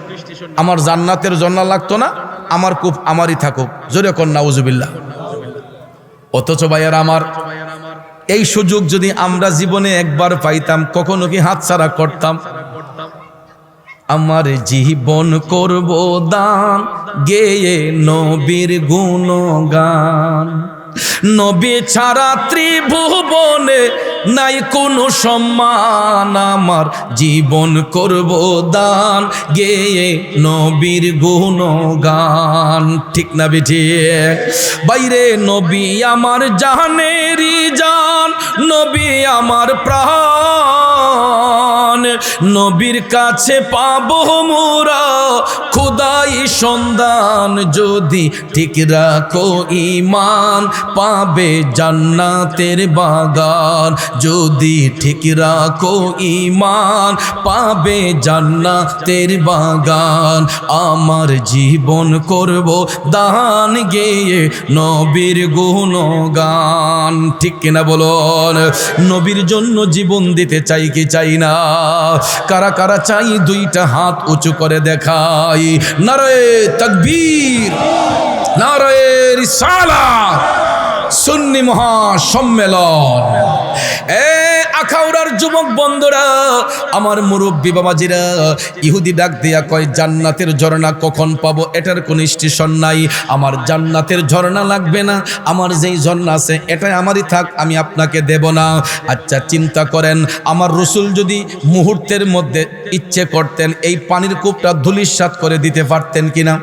আমার জান্নাতের ঝর্ণা লাগতো না, আমার কূপ আমারই থাকুক। জোরে কোন নাউজুবিল্লাহ। অথচ ভাইয়ার আমার, এই সুযোগ যদি আমরা জীবনে একবার পাইতাম, কখনো কি হাতছাড়া করতাম? আমার জীবন করব দান, গেয়ে নবীর গুণগান। নবী ছাড়া ত্রিভুবনে নাই কোনো সম্মান, আমার জীবন করব দান, গেয়ে নবীর গুণগান। ঠিক না বেঠি? বাইরে নবী আমার জানেরই জান, নবী আমার প্রাণ, নবীর কাছে পাবো মোরা খোদাই সন্ধান। যদি ঠিক রাখো ঈমান, পাবে জান্নাতের বাগান। যদি ঠিক রাখো ঈমান, পাবে জান্নাতের বাগান। আমার জীবন করব দান, গেয়ে নবীর গুণগান। ঠিক কিনা বলুন? নবীর জন্য জীবন দিতে চাই কি চাই না? কারা কারা চাই দুইটা হাত উঁচু করে দেখাই। নারে তাকবীর, নারে রিসালাত, সুন্নি মহাসম্মেলন। আখাউড়ার যুবক বন্ধুরা, আমার মুরব্বী বাবাজিরা, ইহুদি ডাক দিয়া কয়, জান্নাতের ঝর্ণা কখন পাবো, এটার কোনো স্টেশন নাই, আমার জান্নাতের ঝর্ণা লাগবে না, আমার যেই ঝর্ণা আছে এটাই আমারই থাক, আমি আপনাকে দেব না। আচ্ছা চিন্তা করেন, আমার রসুল যদি মুহূর্তের মধ্যে ইচ্ছে করতেন, এই পানির কূপটা ধূলিসাৎ করে দিতে পারতেন কিনা?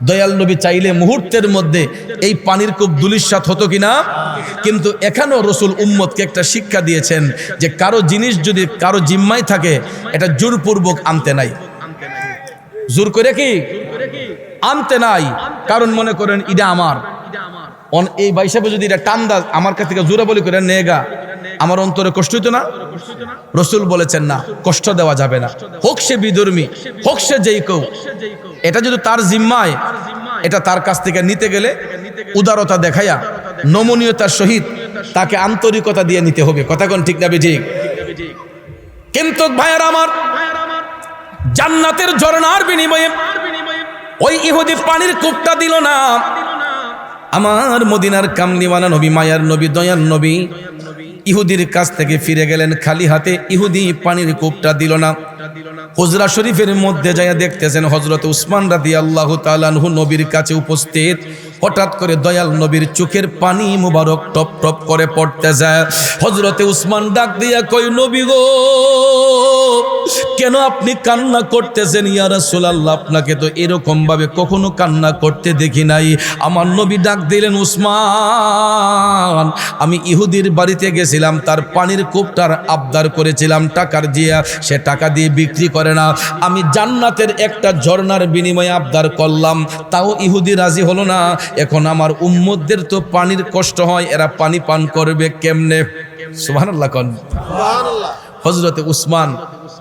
দয়াল নবী চাইলে মুহূর্তের মধ্যে এই পানির কূপ ধূলিসাৎ হতো কিনা? কিন্তু এখানেও রসুল উম্মতকে একটা শিক্ষা দিয়েছেন যে কারো জিনিস যদি কারো জিম্মায় থাকে, এটা জোরপূর্বক আনতে নাই। জোর করে কি আনতে নাই? কারণ মনে করেন এটা আমার, এই বাইসাবে যদি এটা টান্দা আমার কাছ থেকে জোরা বলি করে নেগা, আমার অন্তরে কষ্ট হইতো না? রসুল বলেছেন, না, কষ্ট দেওয়া যাবে না, হোক সে বিধর্মী, হোক সে যেই কেউ, এটা যদি তার জিম্মায়, এটা তার কাছ থেকে নিতে গেলে উদারতা দেখাইয়া নমনীয়তার সহিত তাকে আন্তরিকতা দিয়ে নিতে হবে। কথা কোন ঠিক না বেঠিক? কিন্তু ভাইয়ের আমার, জান্নাতের ঝর্ণার বিনিময়ে ওই ইহুদি পানির কূপটা দিল না। আমার মদিনার কামলিওয়ালা নবী, মায়ার নবী, দয়ার নবী ইহুদির কাছ থেকে ফিরে গেলেন খালি হাতে। ইহুদি পানির কূপটা দিল না। হুজরা শরীফের মধ্যে যাইয়া দেখতেছেন হযরত উসমান রাদিয়াল্লাহু তাআলা আনহু নবীর কাছে উপস্থিত। হঠাৎ করে দয়াল নবীর চোখের পানি মুবারক টপ টপ করে পড়তে যায়। হযরতে উসমান ডাক দিয়া কয়, নবী গো, কেন আপনি কান্না করতেছেন? ইয়া রাসূলুল্লাহ, আপনাকে তো এরকম ভাবে কখনো কান্না করতে দেখি নাই। আমার নবী ডাক দিলেন, উসমান, আমি ইহুদির বাড়িতে গেছিলাম, তার পানির কূপটার আবদার করেছিলাম টাকার দিয়া, সে টাকা দিয়ে বিক্রি করে না। আমি জান্নাতের একটা ঝর্ণার বিনিময়ে আবদার করলাম, তাও ইহুদি রাজি হলো না। এখন আমার উম্মতদের তো পানির কষ্ট হয়, এরা পানি পান করবে কেমনে? সুবহানাল্লাহ কোন। হযরতে উসমান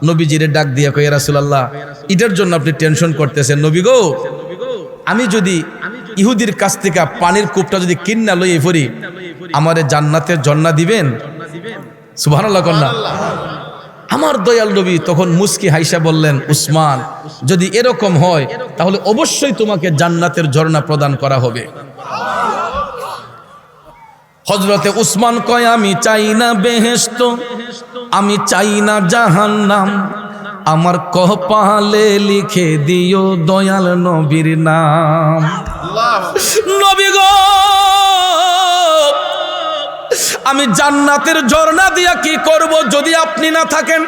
নবীজিরে ডাক দিয়া কয়, ইয়া রাসূলুল্লাহ, এটার জন্য আপনি টেনশন করতেছেন? নবী গো, আমি যদি ইহুদির কাছ থেকে পানির কূপটা যদি কিন্না লইয়ে পড়ি, আমারে জান্নাতের ঝর্ণা দিবেন? সুবহানাল্লাহ কোন না। আমার দয়াল নবী তখন মুস্কি হাইসা বললেন, উসমান, যদি এরকম হয় তাহলে অবশ্যই তোমাকে জান্নাতের ঝর্ণা প্রদান করা হবে। হযরতে উসমান কয় আমি চাই না বেহেশত, আমি চাই না জাহান্নাম, আমার কপালে লিখে দিও দয়াল নবীর নাম। নবী গো, আমি জান্নাতের ঝর্ণা দিয়া কি করব যদি আপনি না থাকেন?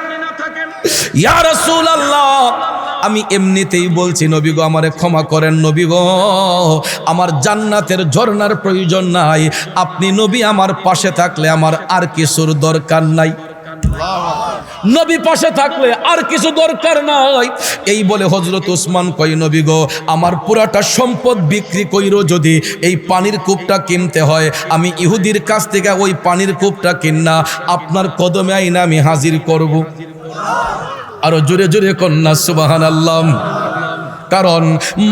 ইয়া রাসূলুল্লাহ, আমি এমনিতেই বলছি নবী গো আমারে ক্ষমা করেন। নবী গো, আমার জান্নাতের ঝর্ণার প্রয়োজন নাই, আপনি নবী আমার পাশে থাকলে আমার আর কিছুর দরকার নাই। নবী পাশে থাকলে আর কিছু দরকার নাই। এই বলে হযরত উসমান কয় নবী গো, আমার পুরাটা সম্পদ বিক্রি কইরো যদি এই পানির কূপটা কিনতে হয়, আমি ইহুদির কাছ থেকে ওই পানির কূপটা কিনা আপনার কদমে আইনা আমি হাজির করব। আরো জোরে জোরে কন্যা সুবহানাল্লাহ। কারণ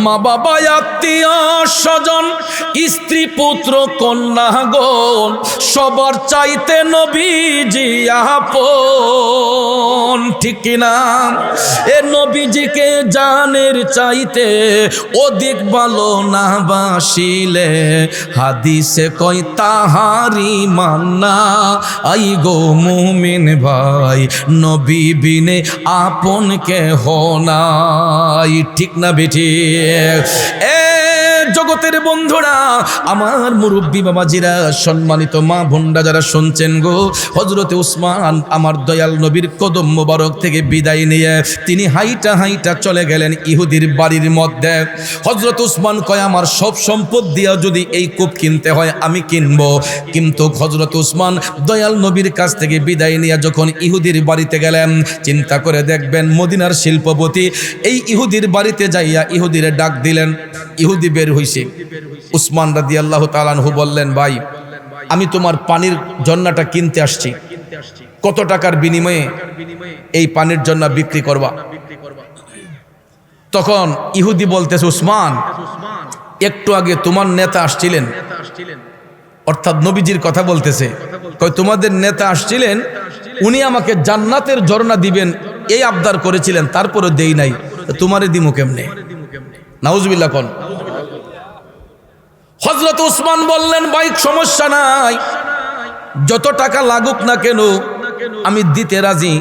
মা বাবা আত্মীয় স্বজন স্ত্রী পুত্র কন্যাগণ সবার চাইতে নবীজি আপন, ঠিক কিনা? এ নবীজিকে জানের চাইতে অধিক ভালো না বাসিলে হাদিসে কয় তাহারি মান্না আই গো মুমিন ভাই, নবী বিনে আপন কেহ নাই, ঠিক না বেঠি? এ জগতের বন্ধুরা, আমার মুরব্বী বাবাজিরা, সম্মানিত মা বোনরা যারা শুনছেন গো, হযরতে উসমান আমার দয়াল নবীর কদম মোবারক থেকে বিদায় নিয়ে তিনি হাইটা হাইটা চলে গেলেন ইহুদির বাড়ির মধ্যে। হযরত উসমান কয় আমার সব সম্পদ দিয়া যদি এই কূপ কিনতে হয় আমি কিনবো। কিন্তু হযরত উসমান দয়াল নবীর কাছ থেকে বিদায় নিয়ে যখন ইহুদির বাড়িতে গেলেন, চিন্তা করে দেখবেন মদিনার শিল্পপতি এই ইহুদির বাড়িতে যাইয়া ইহুদিরে ডাক দিলেন। ইহুদি বের হইছে। উসমান রাদিয়াল্লাহু তাআলা আনহু বললেন, ভাই আমি তোমার পানির ঝর্ণাটা কিনতে আসছি, কত টাকার বিনিময়ে এই পানির ঝর্ণা বিক্রি করবা? তখন ইহুদি বলতেছে, উসমান একটু আগে তোমার নেতা আসছিলেন, অর্থাৎ নবীজির কথা বলতেছে, কয় তোমাদের নেতা আসছিলেন, উনি আমাকে জান্নাতের ঝর্ণা দিবেন এই আবদার করেছিলেন, তারপরে দেই নাই, তোমারে দিমু কেমনে? নাউজুবিল্লাহ কোন। হযরত উসমান বললেন, ভাই সমস্যা নাই, যত টাকা লাগুক না কেন আমি দিতে রাজি,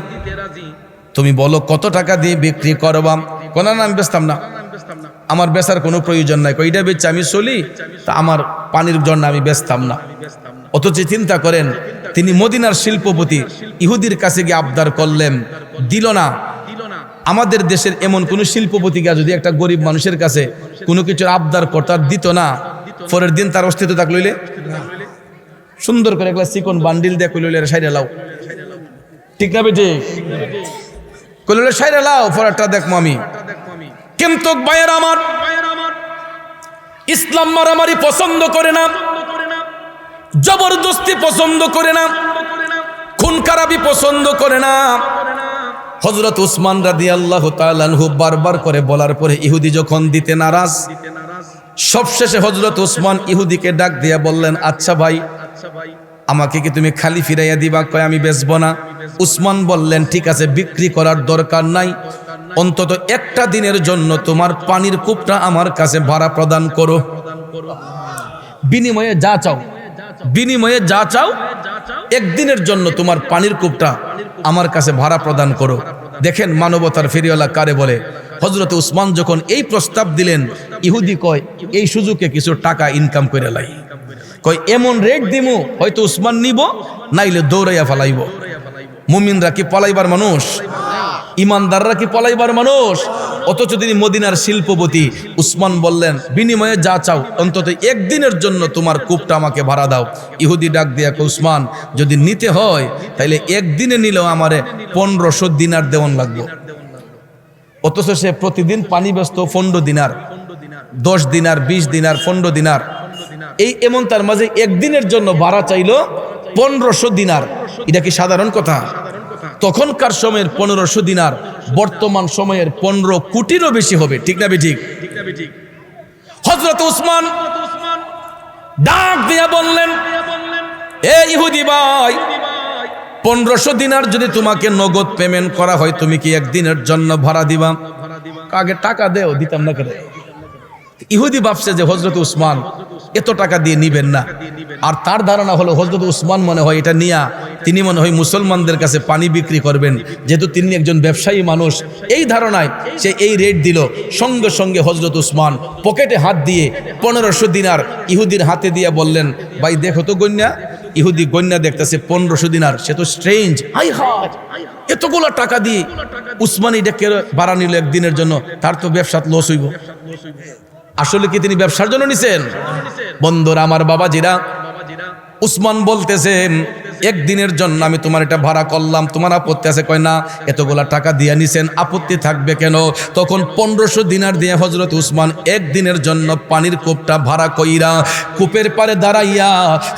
তুমি বলো কত টাকা দিয়ে বিক্রি করবা? কোন না আমি বেচতাম না, আমার বেচার কোনো প্রয়োজন নাই, কইটা বেচে আমি চলি, তা আমার পানির জন্য আমি বেচতাম না। অথচ চিন্তা করেন তিনি মদিনার শিল্পপতি ইহুদির কাছে গিয়ে আবদার করলেন, দিল না। আমাদের দেশের এমন কোন শিল্পপতিকে যদি একটা গরিব মানুষের কাছে কোনো কিছুর আবদার করতার দিত না, পরের দিন তার অস্তিত্ব থাক লইলে সুন্দর করে একটা চিকন বান্ডিল দিয়ে কইলে সাইরে লাও, ঠিক না বেটে? কইলে সাইরে লাও, পরেরটা দেখবো আমি। কিন্তু ভাইয়ের আমার, ইসলাম মারামারি পছন্দ করে না, জবরদস্তি পছন্দ করে না, খুন খারাপি পছন্দ করে না। হযরত উসমান রাদিয়াল্লাহু তাআলা আনহু বারবার করে বলার পরে ইহুদি যখন দিতে নারাজ, সবশেষে হযরত উসমান ইহুদিকে ডাক দিয়া বললেন, আচ্ছা ভাই আমাকে কি তুমি খালি ফিরাইয়া দিবা? কয় আমি বেচবো না। উসমান বললেন, ঠিক আছে বিক্রি করার দরকার নাই, অন্তত একটা দিনের জন্য তোমার পানির কূপটা আমার কাছে ভাড়া প্রদান করো, বিনিময়ে যা চাও, বিনিময়ে যা চাও একদিনের জন্য তোমার পানির কূপটা আমার কাছে ভাড়া প্রদান করো। দেখেন মানবতার ফেরিওয়ালা কারে বলে। হযরত উসমান যখন এই প্রস্তাব দিলেন, ইহুদি কয় এই সুযোগে কিছু টাকা ইনকাম করে লাই, কয় এমন রেট দিমু হয়তো উসমান নিব, নাইলে দৌড়াইয়া ফালাইব। মুমিনরা কি পলাইবার মানুষ? ইমানদাররা কি পলাইবার মানুষ? অথচ তিনি মদিনার শিল্পপতি। উসমান বললেন, বিনিময়ে যা চাও অন্তত একদিনের জন্য তোমার কূপটা আমাকে ভাড়া দাও। ইহুদি ডাক দিয়া কয়, উসমান যদি নিতে হয় তাইলে একদিনে নিলেও আমারে 1500 দিনার দেওয়ান লাগবে। অথচ সে প্রতিদিন পানি ব্যস্ত 15 দিনার, 10 দিনার, 20 দিনার, 15 দিনার, এই এমন তার মাঝে একদিনের জন্য ভাড়া চাইলো 1500 দিনার। এটা কি সাধারণ কথা? তখনকার সময়ের 1500 দিনার বর্তমান সময়ের 15 কোটিরও বেশি হবে, ঠিক না বেঠিক? হযরত উসমান ডাক দিয়া বললেন, এ ইহুদি ভাই, 1500 দিনার যদি তোমাকে নগদ পেমেন্ট করা হয় তুমি কি একদিনের জন্য ভাড়া দিবা? আগে টাকা দেও, দিতাম না কেন? ইহুদি ভাবছে যে হযরত উসমান এত টাকা দিয়ে নিবেন না। আর তার ধারণা হলো হযরত উসমান মনে হয় এটা নিয়া তিনি মনে হয় মুসলমানদের কাছে পানি বিক্রি করবেন, যেহেতু তিনি একজন ব্যবসায়ী মানুষ। এই ধারণায় সে এই রেট দিল। সঙ্গে সঙ্গে হযরত উসমান পকেটে হাত দিয়ে 1500 দিনার ইহুদির হাতে দিয়ে বললেন, ভাই দেখো তো গণ্যা। ইহুদি গণ্যা দেখতেছে 1500 দিনার। সে তো স্ট্রেঞ্জ, আই হাত এতগুলো টাকা দিয়ে উসমানী ডেকে ভাড়া নিল একদিনের জন্য, তার তো ব্যবসাত লস হইব। আসলে কি তিনি ব্যবসার জন্য নিছেন? বন্ধুরা আমার, বাবাজিরা, উসমান বলতেছেন একদিনের জন্য আমি তোমার এটা ভাড়া করলাম, তোমার আপত্তি আছে? কয় না। এতগুলা টাকা দিয়ে নিছেন, আপত্তি থাকবে কেন? তখন 1500 দিনার দিয়ে হযরত উসমান একদিনের জন্য পানির কূপটা ভাড়া কইরা কূপের পারে দাঁড়াইয়া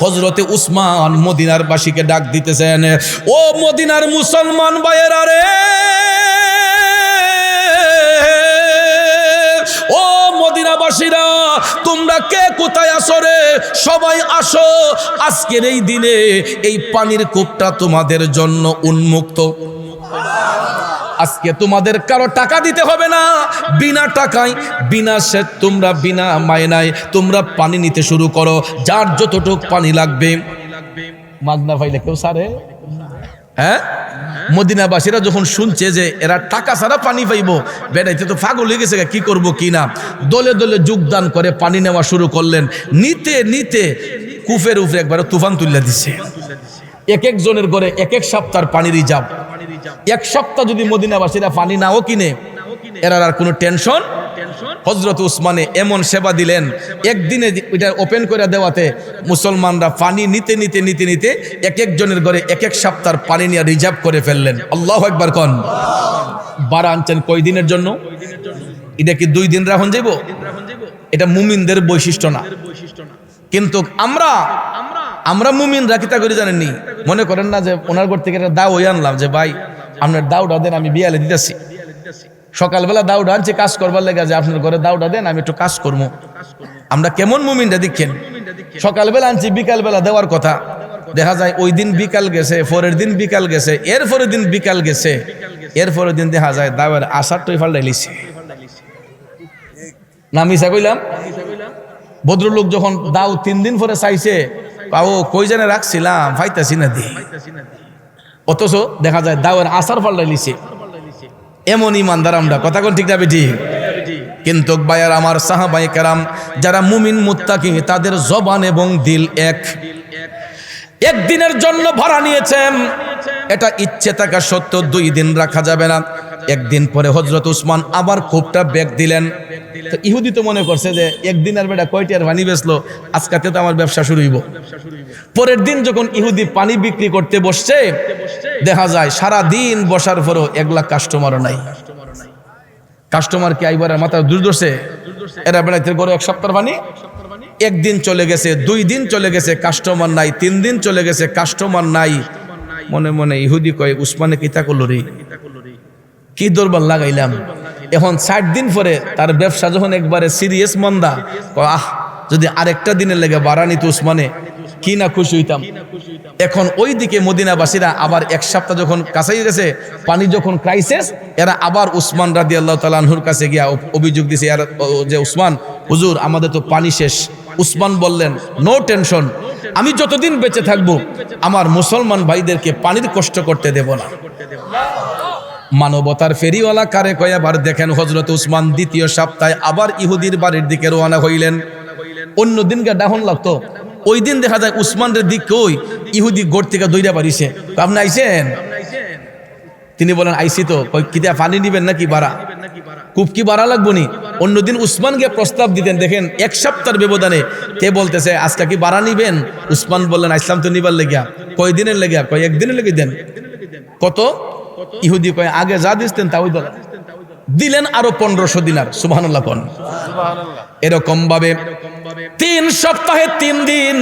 হযরতে উসমান মদিনার বাসীকে ডাক দিতেছেন, ও মদিনার মুসলমান ভাইয়েরা রে, ও মদিনাবাসীরা, তোমরা কে কোথায় আসো রে? সবাই আসো, আজকের এই দিনে এই পানির কূপটা তোমাদের জন্য উন্মুক্ত। আজকে তোমাদের কারো টাকা দিতে হবে না, বিনা টাকায় বিনা সে তোমরা বিনা মায়নায় তোমরা পানি নিতে শুরু করো। যার যতটুক পানি লাগবে, মাগনা পাইলে কেউ সারে। হ্যাঁ, মদিনাবাসীরা যখন শুনছে যে এরা টাকা ছাড়া পানি পাইব, বেড়াইতে তো পাগল হয়ে গেছে, কি করব কি না। দলে দলে যোগদান করে পানি নেওয়া শুরু করলেন। নিতে নিতে কূপের উপরে একবার তুফান তুলে দিচ্ছে। এক একজনের ঘরে এক এক সপ্তাহ পানি রিজার্ভ। এক সপ্তাহ যদি মদিনাবাসীরা পানি নাও কিনে, এরা আর কোনো টেনশন। হযরত উসমানে এমন সেবা দিলেন, একদিনে এটা ওপেন করে দেওয়াতে মুসলমানরা পানি নিতে নিতে নিতে নিতে এক একজনের ঘরে এক এক সপ্তাহ পানি নিয়ে রিজার্ভ করে ফেললেন। আল্লাহু আকবার কোন। বাড়া আনছেন কয় দিনের জন্য? এটা কি 2 দিন রাখুন যাইব? এটা মুমিনদের বৈশিষ্ট্য না। কিন্তু আমরা মুমিন রাখিতা করে জানেননি, মনে করেন না যে ওনার ঘর থেকে একটা দাও আনলাম যে ভাই আপনার দাওটা দেন, আমি বিয়ালে দিতেছি। সকালবেলা দাউড আনছে কাজ করবার লেগে, যে আপনার ঘরে দাউডা দেন, আমি একটু কাজ করবো। আমরা কেমন মুমিনরা দেখেন, সকালবেলা আনছি বিকালবেলা দেওয়ার কথা, দেখা যায় ওই দিন বিকাল গেছে, পরের দিন বিকাল গেছে, এর পরের দিন বিকাল গেছে, এর পরের দিন দেখা যায় দাওয়ার আসার টই ফাল্টাই লিছে। না মিশা কইলাম? ভদ্রলোক যখন দাও 3 দিন পরে চাইছে, ও কই জানে রাখছিলাম পাইতাছি না দি, অথচ দেখা যায় দাওয়ার আসার ফাল্টাই লিছে। এমন ইমানদার আমরা, কথা কোন ঠিক না বেটি? কিন্তু ভাইয়ার আমার, সাহাবায়ে কেরাম যারা মুমিন মুত্তাকি, তাদের জবান এবং দিল এক। একদিনের জন্য ভাড়া নিয়েছেন, এটা ইচ্ছে থাকা সত্ত্বেও 2 দিন রাখা যাবে না। একদিন পরে হযরত উসমান আবার কূপটা ব্যাগ দিলেন। তো ইহুদি তো মনে করছে যে একদিনের বেটা কয়টার পানি বেচলো, আজকাতে তো আমার ব্যবসা শুরু হইব। পরের দিন যখন ইহুদি পানি বিক্রি করতে বসছে, দেখা যায় সারা দিন বসার পরও 1 লাখ কাস্টমারও নাই। কাস্টমার কি আইবার মাথা দূর ধরছে? এরা বেড়াইতে গড়ে 1 সপ্তাহ পানি। 1 দিন চলে গেছে, 2 দিন চলে গেছে, কাস্টমার নাই। 3 দিন চলে গেছে, কাস্টমার নাই। মনে মনে ইহুদি কয়, উসমানে কিতা করলো রে, কি দরবার লাগাইলাম। এখন 60 দিন পরে তার ব্যবসা যখন একবারে সিরিয়াস মন্দা, আহ যদি আরেকটা দিনের লেগে বাড়া নিত উসমানে, কি না খুশি হইতাম। এখন ওই দিকে মদিনাবাসীরা আবার 1 সপ্তাহ যখন কাছাই গেছে, পানি যখন ক্রাইসিস, এরা আবার উসমান রাদিয়াল্লাহু তাআলা আনহুর কাছে গিয়া অভিযোগ দিছে, যে উসমান হুজুর আমাদের তো পানি শেষ। উসমান বললেন, নো টেনশন, আমি যতদিন বেঁচে থাকবো আমার মুসলমান ভাইদেরকে পানির কষ্ট করতে দেব না। মানবতার ফেরিওয়ালা কারে কয়। আবার দেখেন হযরত উসমান 2য় সপ্তাহে আবার ইহুদির বাড়ির দিকে রওনা হইলেন। অন্য দিনকে ডাহন লাগতো, ওই দিন দেখা যায় উসমানের দিক কই ইহুদি গোড় থেকে দইরা পারিছে। আপনি আইছেন? তিনি বলেন আইসি তো। কিতা পানি নিবেন নাকি বাড়া? খুব কি বাড়া লাগবো নি? অন্যদিন উসমানকে প্রস্তাব দিতেন, দেখেন 1 সপ্তাহের ব্যবধানে কে বলতেছে আজকে কি বাড়া নিবেন? উসমান বললেন আসলাম তো নিবার লেগিয়া। কয় দিনের লেগিয়া? কয় 1 দিনের লেগে দেন। কত? ইহুদি কয় আগে যা দিতেন তা ওই দিলেন, আরো 1500 দিনার। সুবহানাল্লাহ কোন। এরকম ভাবে 3 সপ্তাহে 3 দিন,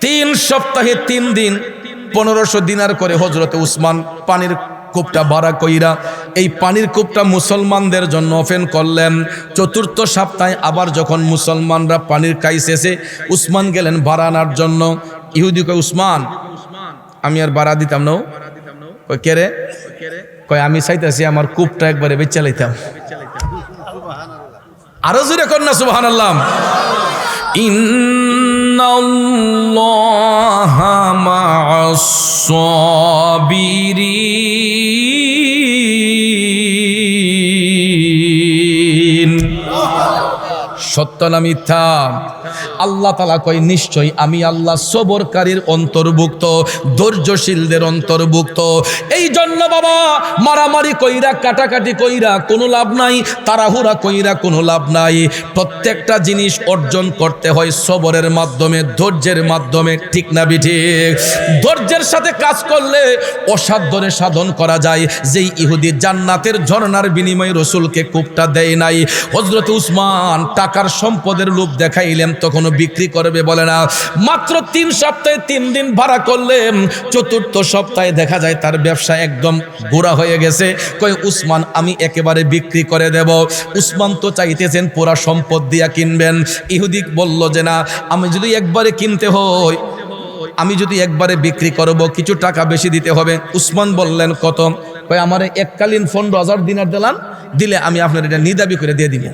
3 সপ্তাহে 3 দিন 1500 দিনার করে হযরতে উসমান পানির কূপটা ভাড়া কইরা এই পানির কূপটা মুসলমানদের জন্য ওপেন করলেন। 4র্থ সপ্তাহে আবার যখন মুসলমানরা পানির ক্রাইসিসে, উসমান গেলেন ভাড়া আনার জন্য। ইহুদি কয় উসমান আমি আর ভাড়া দিতাম না। কয় কে রে? কয় আমি চাইতেছি আমার কূপটা একবারে বেচে লাইতাম। আরো জোরে কর না সুবহানাল্লাহ। ইন্নাল্লাহা মা'আস সাবিরিন। সত্য না মিথ্যা? আল্লাহ তাআলা কয় নিশ্চয়ই আমি আল্লাহ সবরকারীর অন্তর্ভুক্ত, ধৈর্যশীলদের অন্তর্ভুক্ত। এই জন্য বাবা মারামারি কইরা কাটাকাটি কইরা কোনো লাভ নাই, তাড়াহুড়া কইরা কোনো লাভ নাই। প্রত্যেকটা জিনিস অর্জন করতে হয় সবরের মাধ্যমে, ধৈর্যের মাধ্যমে, ঠিক না বিঠিক? ধৈর্যের সাথে কাজ করলে অসাধ্যরে সাধন করা যায়। যেই ইহুদি জান্নাতের ঝর্ণার বিনিময়ে রসুলকে কূপটা দেয় নাই, হযরত উসমান টাকার সম্পদের লোভ দেখাইলেন, তখনও বিক্রি করবে বলে না। মাত্র 3 সপ্তাহে 3 দিন ভাড়া করলেন, চতুর্থ সপ্তাহে দেখা যায় তার ব্যবসা একদম গোড়া হয়ে গেছে। কয় উসমান আমি একেবারে বিক্রি করে দেব। উসমান তো চাইতেছেন পুরা সম্পদ দিয়া কিনবেন। ইহুদি বলল যে না, আমি যদি একবারে কিনতে হয়, আমি যদি একবারে বিক্রি করব, কিছু টাকা বেশি দিতে হবে। উসমান বললেন কত? কয় আমারে এককালীন 15,000 দিনার দিলে আমি আপনার এটা নিদাবি করে দিয়ে দিব।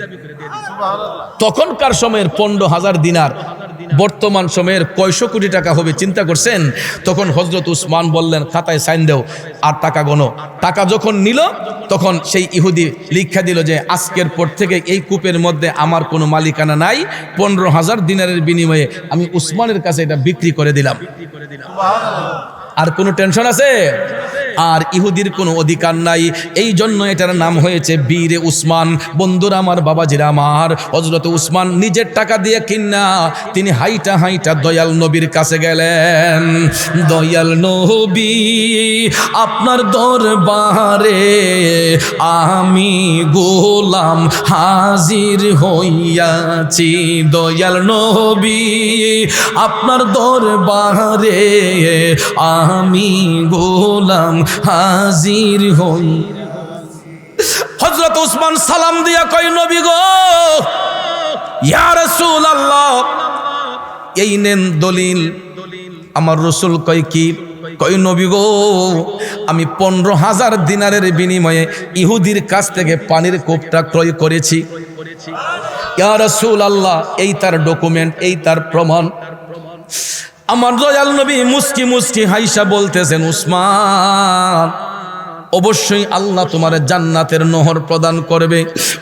তখনকার সময়ের 15,000 দিনার বর্তমান সময়ের কয়শো কোটি টাকা হবে চিন্তা করছেন? তখন হযরত উসমান বললেন খাতায় সাইন দেও আর টাকা গণো। টাকা যখন নিল তখন সেই ইহুদি লিখা দিল যে আজকের পর থেকে এই কূপের মধ্যে আমার কোনো মালিকানা নাই, 15,000 দিনারের বিনিময়ে আমি উসমানের কাছে এটা বিক্রি করে দিলাম। আর কোনো টেনশন আছে? আর ইহুদির কোনো অধিকার নাই। এই জন্য এটার নাম হয়েছে বীরে উসমান। বন্ধুরা আমার, বাবাজিরা আমার, হযরত উসমান নিজের টাকা দিয়ে কিনা তিনি হাইটা হাইটা দয়াল নবীর কাছে গেলেন। দয়াল নবী আপনার দরবারে আমি গোলাম হাজির হইয়াছি। দয়াল নবী আপনার দরবারে আমি গোলাম হাজির হই। হযরত উসমান সালাম দিয়া কই নবী গো, ইয়া রাসূলুল্লাহ, এই নেন দলিল। আমার রাসূল কই কি? কই নবী গো, আমি 15,000 দিনারের বিনিময়ে ইহুদির কাছ থেকে পানির কূপটা ক্রয় করেছি। ইয়া রাসূলুল্লাহ, এই তার ডকুমেন্ট, এই তার প্রমাণ। আমার দয়াল নবী মুস্কি মুস্কি হাইসা বলতেছেন, উসমান অবশ্যই আল্লাহ তোমার জান্নাতের নহর প্রদান করবে।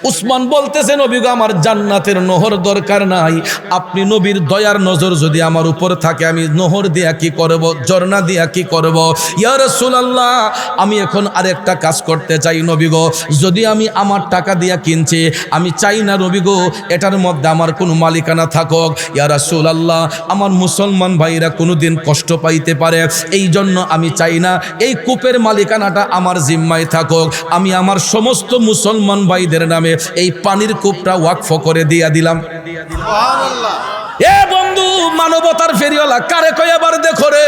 উসমান বলতেছেন, নবী গো আমার জান্নাতের নহর দরকার নাই, আপনি নবীর দয়ার নজর যদি আমার উপর থাকে আমি নহর দিয়া কি করব, ঝর্ণা দিয়া কি করব? ইয়া রাসূলুল্লাহ, আমি এখন আরেকটা কাজ করতে চাই নবী গো। যদি আমি আমার টাকা দিয়া কিনছি, আমি চাই না নবী গো এটার মধ্যে আমার কোনো মালিকানা থাকুক। ইয়া রাসূলুল্লাহ, আমার মুসলমান ভাইরা কোনোদিন কষ্ট পাইতে পারে, এই জন্য আমি চাই না এই কূপের মালিকানাটা আমার জিম্মায় থাকুক। আমি আমার সমস্ত মুসলমান ভাইদের নামে এই পানির কূপটা ওয়াকফ করে দিয়া দিলাম। সুবহানাল্লাহ। এ বন্ধু, মানবতার ফেরিওয়ালা কারে কই আবার দেখো রে,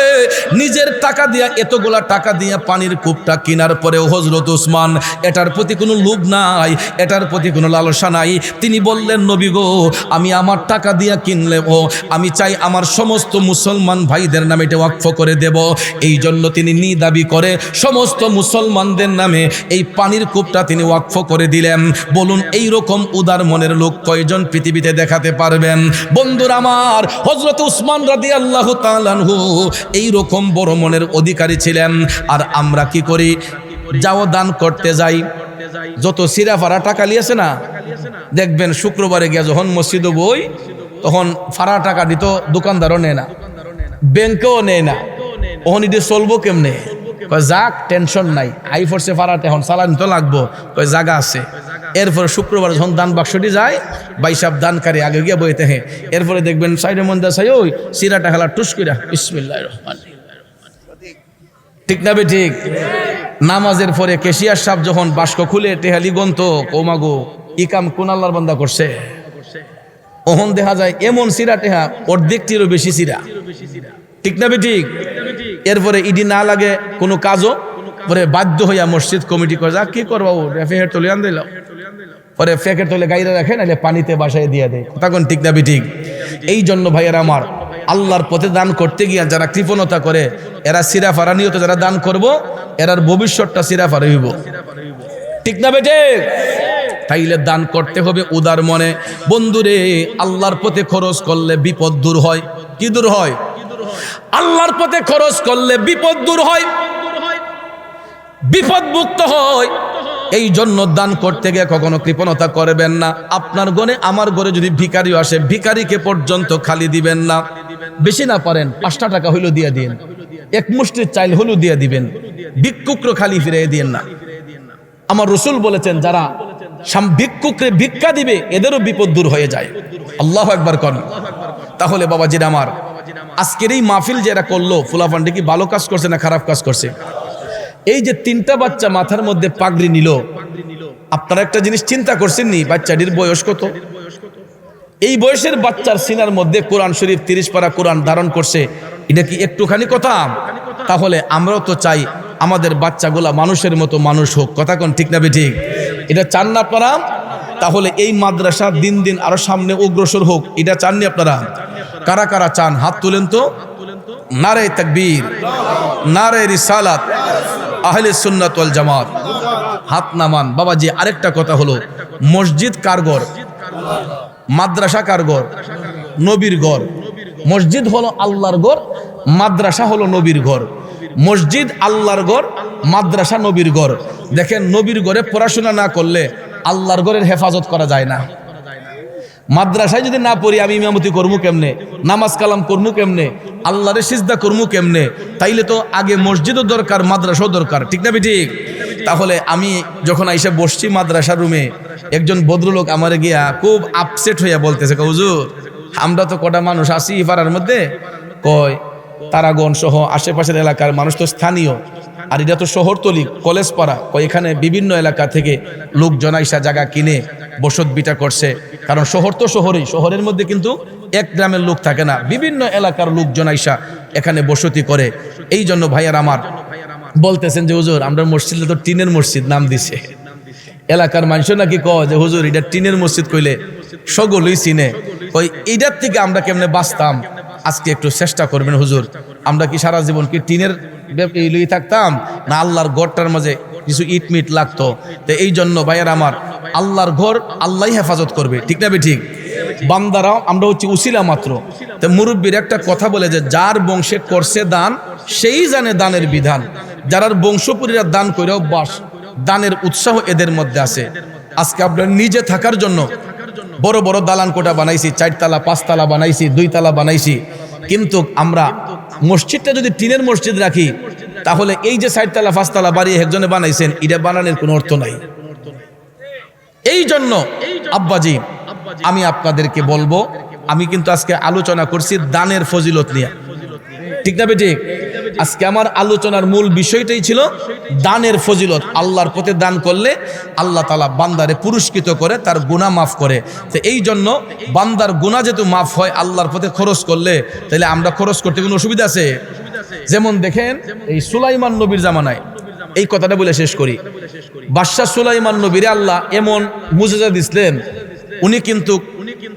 নিজের টাকা দিয়া এতগুলা টাকা দিয়া পানির কূপটা কেনার পরেও হযরত উসমান এটার প্রতি কোনো লোভ নাই, এটার প্রতি কোনো লালসা নাই। তিনি বললেন, নবী গো আমি আমার টাকা দিয়া কিনলেও আমি চাই আমার সমস্ত মুসলমান ভাইদের নামে এটা ওয়াকফ করে দেব। এই জন্য তিনি নিদাবি করে সমস্ত মুসলমানদের নামে এই পানির কূপটা তিনি ওয়াকফ করে দিলেন। বলুন এই রকম উদার মনের লোক কয়জন পৃথিবীতে দেখাতে পারবেন? বন্ধুরা আমার, হযরত উসমান রাদিয়াল্লাহু তাআলা আনহু এই রকম বড় মনের অধিকারী ছিলেন। আর আমরা কি করি? যাও দান করতে যাই, যত সিরাফারা টাকা লিয়েছে না, দেখবেন শুক্রবারে গিয়ে যখন মসজিদে বই তখন ফাড়া টাকা দিত দোকানদারও নেয় না, ব্যাংকেও নেয় না। ওহন ইডে চলবো কেমনে? কয় যাক টেনশন নাই, আই ফোর্সে ফাড়াতে এখন চালানি তো লাগবো, কয় জায়গা আছে। এরপরে শুক্রবার যখন দান বাক্সটি যায়, ভাই সাহেব দানকারী আগে গিয়ে বইতে, হ্যাঁ এরপরে দেখবেন সাইডের মধ্যে চাই ওই সিরাটা খেলা টুস কইরা বিসমিল্লাহির রহমানির রহিম। ঠিক না বে ঠিক? নামাজের পরে কেশিয়ার সাহেব যখন বাস্ক খুলে টেহালি গন্ত কৌমাগো ই কাম কোন আল্লাহর বান্দা করছে, ওহন দেখা যায় এমন সিরা টেহা অর্ধেকটিরও বেশি সিরা। ঠিক না বে ঠিক? এরপরে ইডি না লাগে কোনো কাজও, পরে বাধ্য হইয়া মসজিদ কমিটি করে যা কি করবো ফেকের তলে আন দিল, পরে ফেকের তলে গাইরা রাখে নাহলে পানিতে বাসায় দিয়ে দেয়। তখন ঠিক না বে ঠিক? এই জন্য ভাইয়েরা আমার, আল্লাহর পথে দান করতে গিয়া যারা কৃপণতা করে, এরা সিরাফারা নিয়ত যারা দান করব, এরার ভবিষ্যৎটা সিরাফারা হইব। ঠিক না বে ঠিক? তাইলে দান করতে হবে উদার মনে। বন্ধুরে, আল্লাহর পথে খরচ করলে বিপদ দূর হয়। কি দূর হয়? আল্লাহর পথে খরচ করলে বিপদ দূর হয়, বিপদ মুক্ত হয়। এই জন্য দান করতে গিয়ে কখনো কৃপণতা করবেন না। আপনার ঘরে আমার ঘরে যদি ভিখারিও আসে, ভিখারিকে পর্যন্ত খালি দিবেন না। বেশি না পারেন 5টা টাকা হইলো দিয়ে দিন, এক মুষ্টির চাইল হলো দিয়ে দিবেন, ভিক্ষুকরে খালি ফিরিয়ে দিয়েন না। আমার রাসূল বলেছেন, যারা ভিক্ষুকরে ভিক্ষা দিবে এদেরও বিপদ দূর হয়ে যায়। আল্লাহু আকবার কোন। তাহলে বাবাজিরা আমার, আজকের এই মাহফিল যে এরা করলো, ফুলাফান্ডে কি ভালো কাজ করছে না খারাপ কাজ করছে? এই যে 3টা বাচ্চা মাথার মধ্যে পাগড়ি নিল, আপনারা একটা জিনিস চিন্তা করছেন নি? বাচ্চাটির বয়স কত? এই বয়সের বাচ্চার সিনার মধ্যে কোরআন শরীফ 30 পারা কোরআন ধারণ করছে, এটা কি একটুখানি কথা? তাহলে আমরাও তো চাই আমাদের বাচ্চাগুলা মানুষের মতো মানুষ হোক। কথা কোন ঠিক না বেঠিক? এটা চান না আপনারা? তাহলে এই মাদ্রাসা দিন দিন আরো সামনে অগ্রসর হোক, এটা চাননি আপনারা? কারা কারা চান? হাত তুলেন তো। নারে তাকবীর, নারে রিসালাত, আহলে সুন্নাত ওয়াল জামাত। হাত নামান। বাবাজি, আরেকটা কথা হলো, মসজিদ কার ঘর? মাদ্রাসা কার ঘর? নবীর ঘর। মসজিদ হলো আল্লাহর ঘর, মাদ্রাসা হলো নবীর ঘর। মসজিদ আল্লাহর ঘর, মাদ্রাসা নবীর ঘর। দেখেন, নবীর ঘরে পড়াশোনা না করলে আল্লাহর ঘরের হেফাজত করা যায় না। মাদ্রাসায় যদি না পড়ি, আমি ইমামতি করবো কেমনে? নামাজ কালাম করবো কেমনে? আল্লাহরে সিজদা করবো কেমনে? তাইলে তো আগে মসজিদও দরকার, মাদ্রাসাও দরকার। ঠিক না ঠিক? তাহলে আমি যখন আইসা বসছি মাদ্রাসার রুমে, একজন ভদ্রলোক আমার গিয়া খুব আপসেট হইয়া বলতেছে, হুজুর আমরা তো কটা মানুষ আছি পাড়ার মধ্যে, কয় তারাগঞ্জ সহ আশেপাশের এলাকার মানুষ তো স্থানীয়, আর এটা তো শহরতলি কলেজ পাড়া, কয় এখানে বিভিন্ন এলাকা থেকে লোকজন আইসা জায়গা কিনে বসত বিটা করছে। কারণ শহর তো শহরেই, শহরের মধ্যে কিন্তু এক গ্রামের লোক থাকে না, বিভিন্ন এলাকার লোকজন আইসা এখানে বসতি করে। এই জন্য ভাইয়ার আমার বলতেছেন যে হুজুর আমরা মসজিদে তো টিনের মসজিদ নাম দিছে। এলাকার মানুষ নাকি কয় যে হুজুর এটা টিনের মসজিদ কইলে সকলেই চিনে, কই এইটার থেকে আমরা কেমনে বাঁচতাম, আজকে একটু চেষ্টা করবেন হুজুর। আমরা কি সারা জীবন কি টিনের লই থাকতাম, না আল্লাহর ঘরটার মাঝে কিছু ইট মিট লাগতো? তো এই জন্য ভাইয়ার আমার, আল্লাহর ঘর আল্লাহ হেফাজত করবে। ঠিক না ঠিক? বান্দারাও আমরা হচ্ছে উসিলা মাত্র। তো মুরব্বীর একটা কথা বলে যে যার বংশে করছে দান সেই জানে দানের বিধান। যারা বংশপুরীরা দান করে অভ্যাস, দানের উৎসাহ এদের মধ্যে আছে। আজকে আমরা নিজে থাকার জন্য বড় বড় দালান কোঠা বানাইছি, 4 তলা 5 তলা বানাইছি, 2 তলা বানাইছি, কিন্তু আমরা মসজিদটা যদি টিনের মসজিদ রাখি, তাহলে এই যে 4 তলা 5 তলা বাড়ি একজনে বানাইছেন, এটা বানানোর কোনো অর্থ নাই। এই জন্য আব্বাজি, আমি আপনাদেরকে বলবো, আমি কিন্তু আজকে আলোচনা করছি দানের ফজিলত নিয়ে। ঠিক না ঠিক? আজকে আমার আলোচনার মূল বিষয়টাই ছিল দানের ফজিলত। আল্লাহর পথে দান করলে আল্লাহ তাআলা বান্দারে পুরস্কৃত করে, তার গুনাহ মাফ করে। তো এই জন্য বান্দার গুনাহ যেহেতু মাফ হয় আল্লাহর পথে খরচ করলে, তাহলে আমরা খরচ করতে কোনো অসুবিধা আছে? যেমন দেখেন, এই সুলাইমান নবীর জামানায়, এই কথাটা বলে শেষ করি, বাদশাহ সুলাইমান নবীরে আল্লাহ এমন মুজিজা দিছিলেন, উনি কিন্তু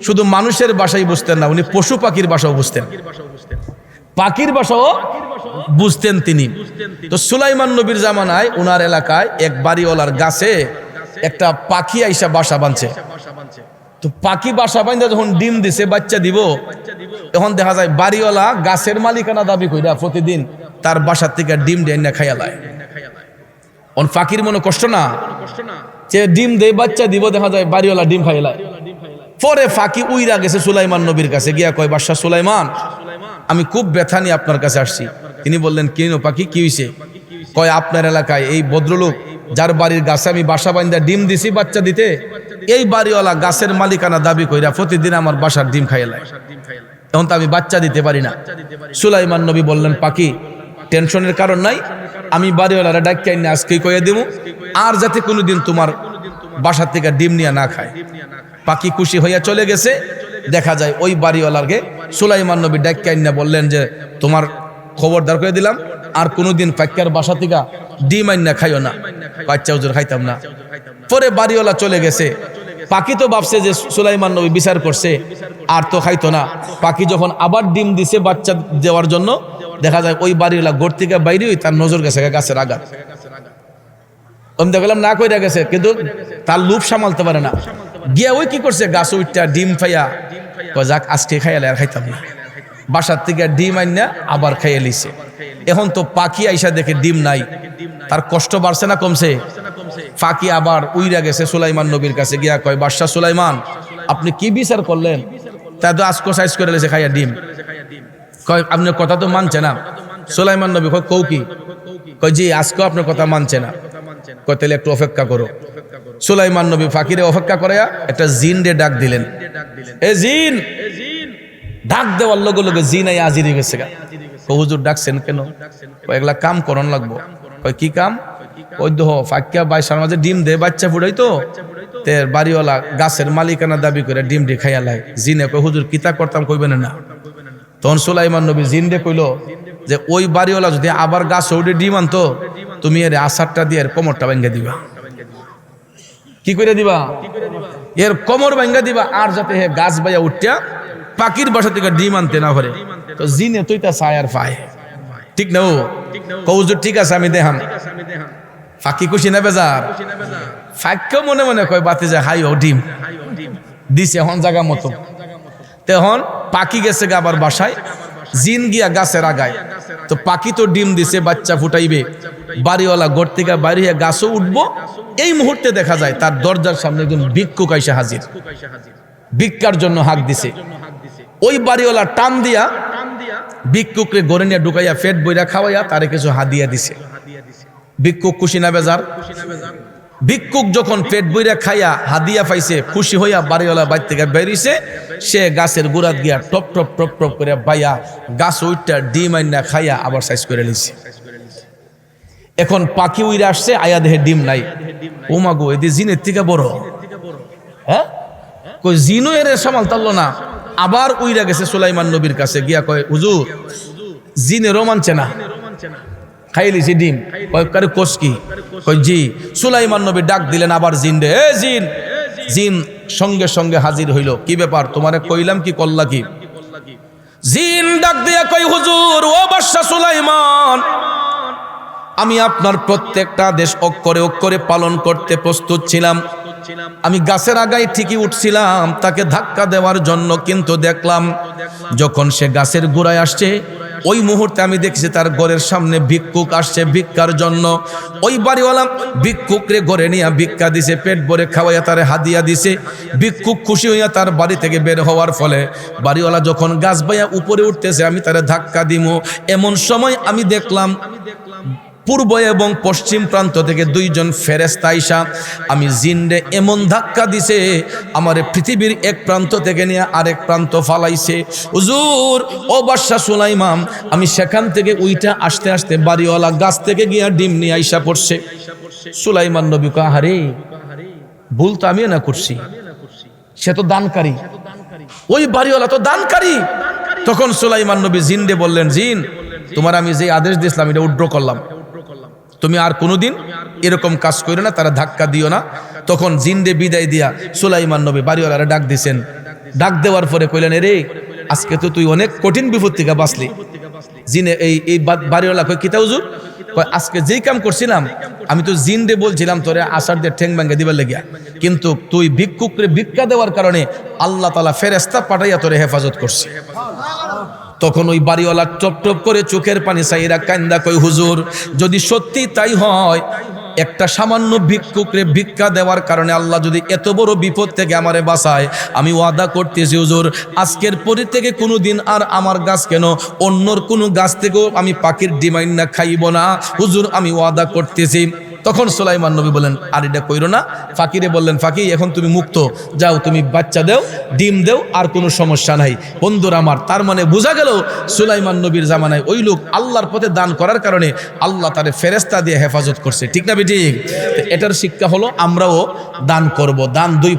শুধু মানুষের ভাষাই বুঝতেন না, উনি পশু পাখির ভাষাও বুঝতেন, পাখির ভাষাও বুঝতেন তিনি। তো সুলাইমান নবীর জামানায় ওনার এলাকায় এক বাড়িওয়ালার গাছে একটা পাখি আইসা বাসা বাঁধছে। তো পাখি বাসা বাঁধা যখন ডিম দিছে, বাচ্চা দিব, তখন দেখা যায় বাড়িওয়ালা গাছের মালিকানা দাবি কইরা প্রতিদিন তার বাসার থেকে ডিম দিয়ে না খাইয়া লায়। পাখির মনে কষ্ট না যে ডিম দেয় বাচ্চা দিব, দেখা যায় বাড়িওয়ালা ডিম খাইয়া লায়। পরে ফাঁকি উইরা গেছে সুলাইমান নবীর কাছে, গিয়া কয়, বাদশাহ সুলাইমান, আমি খুব ব্যথা নিয়ে আপনার কাছে আসছি। তিনি বললেন, কেন পাখি, কি হয়েছে? কয়, আপনার এলাকায় এই ভদ্রলোক যার বাড়ির গাছে আমি বাসা বান্ধা ডিম দিছি বাচ্চা দিতে, এই বাড়িওয়ালা গাছের মালিকানা দাবি কইরা প্রতিদিন আমার বাসার ডিম খাইয়া লায়, এখন তো আমি বাচ্চা দিতে পারি না। সুলাইমান নবী বললেন, পাখি টেনশনের কারণ নাই, আমি বাড়িওয়ালারা ডাক্তার নিয়ে আজকেই কইয়া দেবো, আর যাতে কোনোদিন তোমার বাসার থেকে ডিম নিয়ে না খায়। পাখি খুশি হইয়া চলে গেছে। দেখা যায় ওই বাড়িওয়ালাকে সুলাইমান নবী ডাক্তার নিয়ে বললেন যে, তোমার খবরদার করে দিলাম, আর কোনোদিন পাক্কার বাসা থেকে ডিম আইন না খাইও না। বাচ্চা হুজুর খাইতাম না। পরে বাড়িওয়ালা চলে গেছে। পাখি তো ভাবছে যে সুলাইমান নবী বিচার করছে, আর তো খাইতো না। পাখি যখন আবার ডিম দিছে বাচ্চা দেওয়ার জন্য, দেখা যায় ওই বাড়িওয়ালা ঘর থেকে বাইরে তার নজর গেছে গাছের আঘাত। আমি দেখলাম না কইরা গেছে, কিন্তু তার লোভ সামালতে পারে না, গিয়া ওই কি করছে গাছ উঠটা ডিম খাইয়া যাক আজকে খাইয়ালে আর খাইতাম না, বাসার থেকে ডিম আইনা আবার খাইয়ে লিছে। এখন তো পাখি আইসা দেখে ডিম নাই, তার কষ্ট বাড়ছে না কমছে? পাখি আবার উইরা গেছে সুলাইমান নবীর কাছে, গিয়া কয় বাদশাহ সুলাইমান আপনি কি বিচার করলেন? তা তো আজকে সাইজ করে লেছে খাইয়া ডিম। কয় আপনার কথা তো মানছে না। সুলাইমান নবী কয় কৌ কি? কয় জি আজকেও আপনার কথা মানছে না। কয় তাহলে একটু অপেক্ষা করো। সুলাইমান নবী ফাকিরে অপেক্ষা করাইয়া একটা জিন রে ডাক দিলেন। এ জিন, ডাক দেওয়ার লগে লগে জিন আই হাজির গেছে গা। হুজুর ডাকছেন কেন? এগুলা কাম করন লাগবো। কয় কি কাম? ওই দোহ ফাঁকিয়া বাইশার মাঝে ডিম দে বাচ্চা ফুটাই তো তের বাড়িওয়ালা গাছের মালিকানা দাবি করে ডিম ডি খাইয়া লাই। জিনে কয় হুজুর কিতা করতাম কইবেন না। তখন সুলাইমান নবী জিন রে কইল যে ওই বাড়িওয়ালা যদি আবার গাছ উঠে ডিম আনতো তুমি এর আসারটা দিয়ে এর কোমরটা ভেঙে দিবা। কি করে দিবা? এর কোমর ভেঙে দিবা, আর যাতে হে গাছ বাইয়া উঠিয়া পাখির বাসা থেকে ডিম আনতে না পারে। তো জিনে তুই তা চায় আর পায়, ঠিক না? ও হুজুর ঠিক আছে আমি দেখাম। ফাঁকি খুশি না বেজার? ফাঁকিও মনে মনে কয় বাতি যায় হাই ও ডিম দিছে হন জায়গা মতো। তখন পাখি গেছে আবার বাসায়, জিন গিয়া গাছের আগায়। তো পাখি তো ডিম দিছে, বাচ্চা ফুটাইবে, বাড়িওয়ালা ঘর থেকে বাইরে গাছও উঠবো। এই মুহূর্তে দেখা যায় তার দরজার সামনে একজন ভিক্ষুক আইসা হাজির, ভিক্ষার জন্য হাঁক দিছে। ওই বাড়িওয়ালা টান দিয়া ভিক্ষুকরে গড়ে নিয়ে ঢুকাইয়া পেট বইরা খাওয়াইয়া তারে কিছু হাদিয়া দিছে। ভিক্ষুক খুশি না বেজার? ভিক্ষুক যখন পেট বইরা খাইয়া হাদিয়া পাইছে, খুশি হইয়া বাড়িওয়ালা বাইর থেকে বেরিয়েছে। সে গাছের গুড়াত গিয়া টপ টপ টপ টপ করে বাইয়া গাছ উইটা ডিম আইনা খাইয়া আবার সাইজ করে নিছে। এখন পাখি উইরে আসছে, আয়া দেহে ডিম নাই। ও মাগো এদি জিনের থেকে বড়। হ্যাঁ, কই জিনও এর সামাল তারলো না, আবার উইরা গেছে সুলাইমান নবীর কাছে, গিয়া কয় হুজুর জিনেরও মানছে না, খাই লিছি ডিম। কয় কোষ কি? কয় জি। সুলাইমান নবী ডাক দিলেন আবার জিন রে, এ জিন। জিন সঙ্গে সঙ্গে হাজির হইল। কি ব্যাপার, তোমারে কইলাম কি করলা কি? জিন ডাক দিয়া কয় হুজুর ও বাদশা সুলাইমান, আমি আপনার প্রত্যেকটা আদেশ অক্ষরে অক্ষরে পালন করতে প্রস্তুত ছিলাম। আমি গাছের আগায় ঠিকই উঠছিলাম তাকে ধাক্কা দেওয়ার জন্য, কিন্তু দেখলাম যখন সে গাছের গোড়ায় আসছে ওই মুহূর্তে আমি দেখছি তার ঘরের সামনে ভিক্ষুক আসছে ভিক্ষার জন্য। ওই বাড়িওয়ালা ভিক্ষুকরে ঘরে নিয়ে ভিক্ষা দিছে, পেট ভরে খাওয়াইয়া তারে হাদিয়া দিছে। ভিক্ষুক খুশি হইয়া তার বাড়ি থেকে বের হওয়ার ফলে বাড়িওয়ালা যখন গাছ বাইয়া উপরে উঠতেছে আমি তারে ধাক্কা দিমু, এমন সময় আমি দেখলাম পূর্ব এবং পশ্চিম প্রান্ত থেকে দুইজন ফেরেশতা আইসা আমি জিনরে এমন ধাক্কা দিছে আমারে পৃথিবীর এক প্রান্ত থেকে নিয়ে আরেক প্রান্ত ফালাইছে। হুজুর ও বাদশা সুলাইমান, আমি সেখান থেকে উইটা আসতে আসতে বাড়িওয়ালা গাছ থেকে গিয়া ডিম নিয়ে আইসা পড়ছে। সুলাইমান নবী কয় আহারে, ভুল তো আমিও না করছি, সে তো দানকারী, ওই বাড়িওয়ালা তো দানকারী। তখন সুলাইমান নবী জিনরে বললেন, জিন তোমার আমি যে আদেশ দিয়েছিলাম এটা উড্র করলাম, তুমি আর কোনোদিন এরকম কাজ করো না, তারা ধাক্কা দিও না। তখন জিনরে বিদায় দিয়া সুলাইমান নবী বাড়িওয়ালারা ডাক দিছেন। ডাক দেওয়ার পরে কইলেন, রে আজকে তো তুই অনেক কঠিন বিপদ থেকে বাঁচলি। জিনে এই বাড়িওয়ালা কয় কিতা হুজুর? কয় আজকে যেই কাম করছিলাম আমি তো জিনরে বলছিলাম তোরে আসার দিয়ে ঠ্যাং ভাঙ্গে দিবার লেগিয়া, কিন্তু তুই ভিক্ষুকরে ভিক্ষা দেওয়ার কারণে আল্লাহ তাআলা ফেরেশতা পাঠাইয়া তোরে হেফাজত করছে। তখন ওই বাড়িওয়ালা টপ টপ করে চোখের পানি চাইরা কান্দা কই হুজুর যদি সত্যি তাই হয়, একটা সামান্য ভিক্ষুকরে ভিক্ষা দেওয়ার কারণে আল্লাহ যদি এত বড় বিপদ থেকে আমারে বাঁচায়, আমি ওয়াদা করতেছি হুজুর আজকের পরে থেকে কোনোদিন আর আমার গাছ কেন অন্যর কোনো গাছ থেকেও আমি পাখির ডিমাইন না খাইব না হুজুর, আমি ওয়াদা করতেছি। তখন সুলাইমান নবী বলেন, আর এটা কইরো না। ফাকিরে বললেন, ফাকি এখন তুমি মুক্ত, যাও তুমি বাচ্চা দেও, ডিম দেও, আর কোনো সমস্যা নাই। বন্ধুরা আমার, তার মানে বোঝা গেল সুলাইমান নবীর জামানায় ওই লোক আল্লাহর পথে দান করার কারণে আল্লাহ তারে ফেরেশতা দিয়ে হেফাজত করছে, ঠিক না বেঠিক? এটার শিক্ষা হলো আমরাও দান করব। দান দুই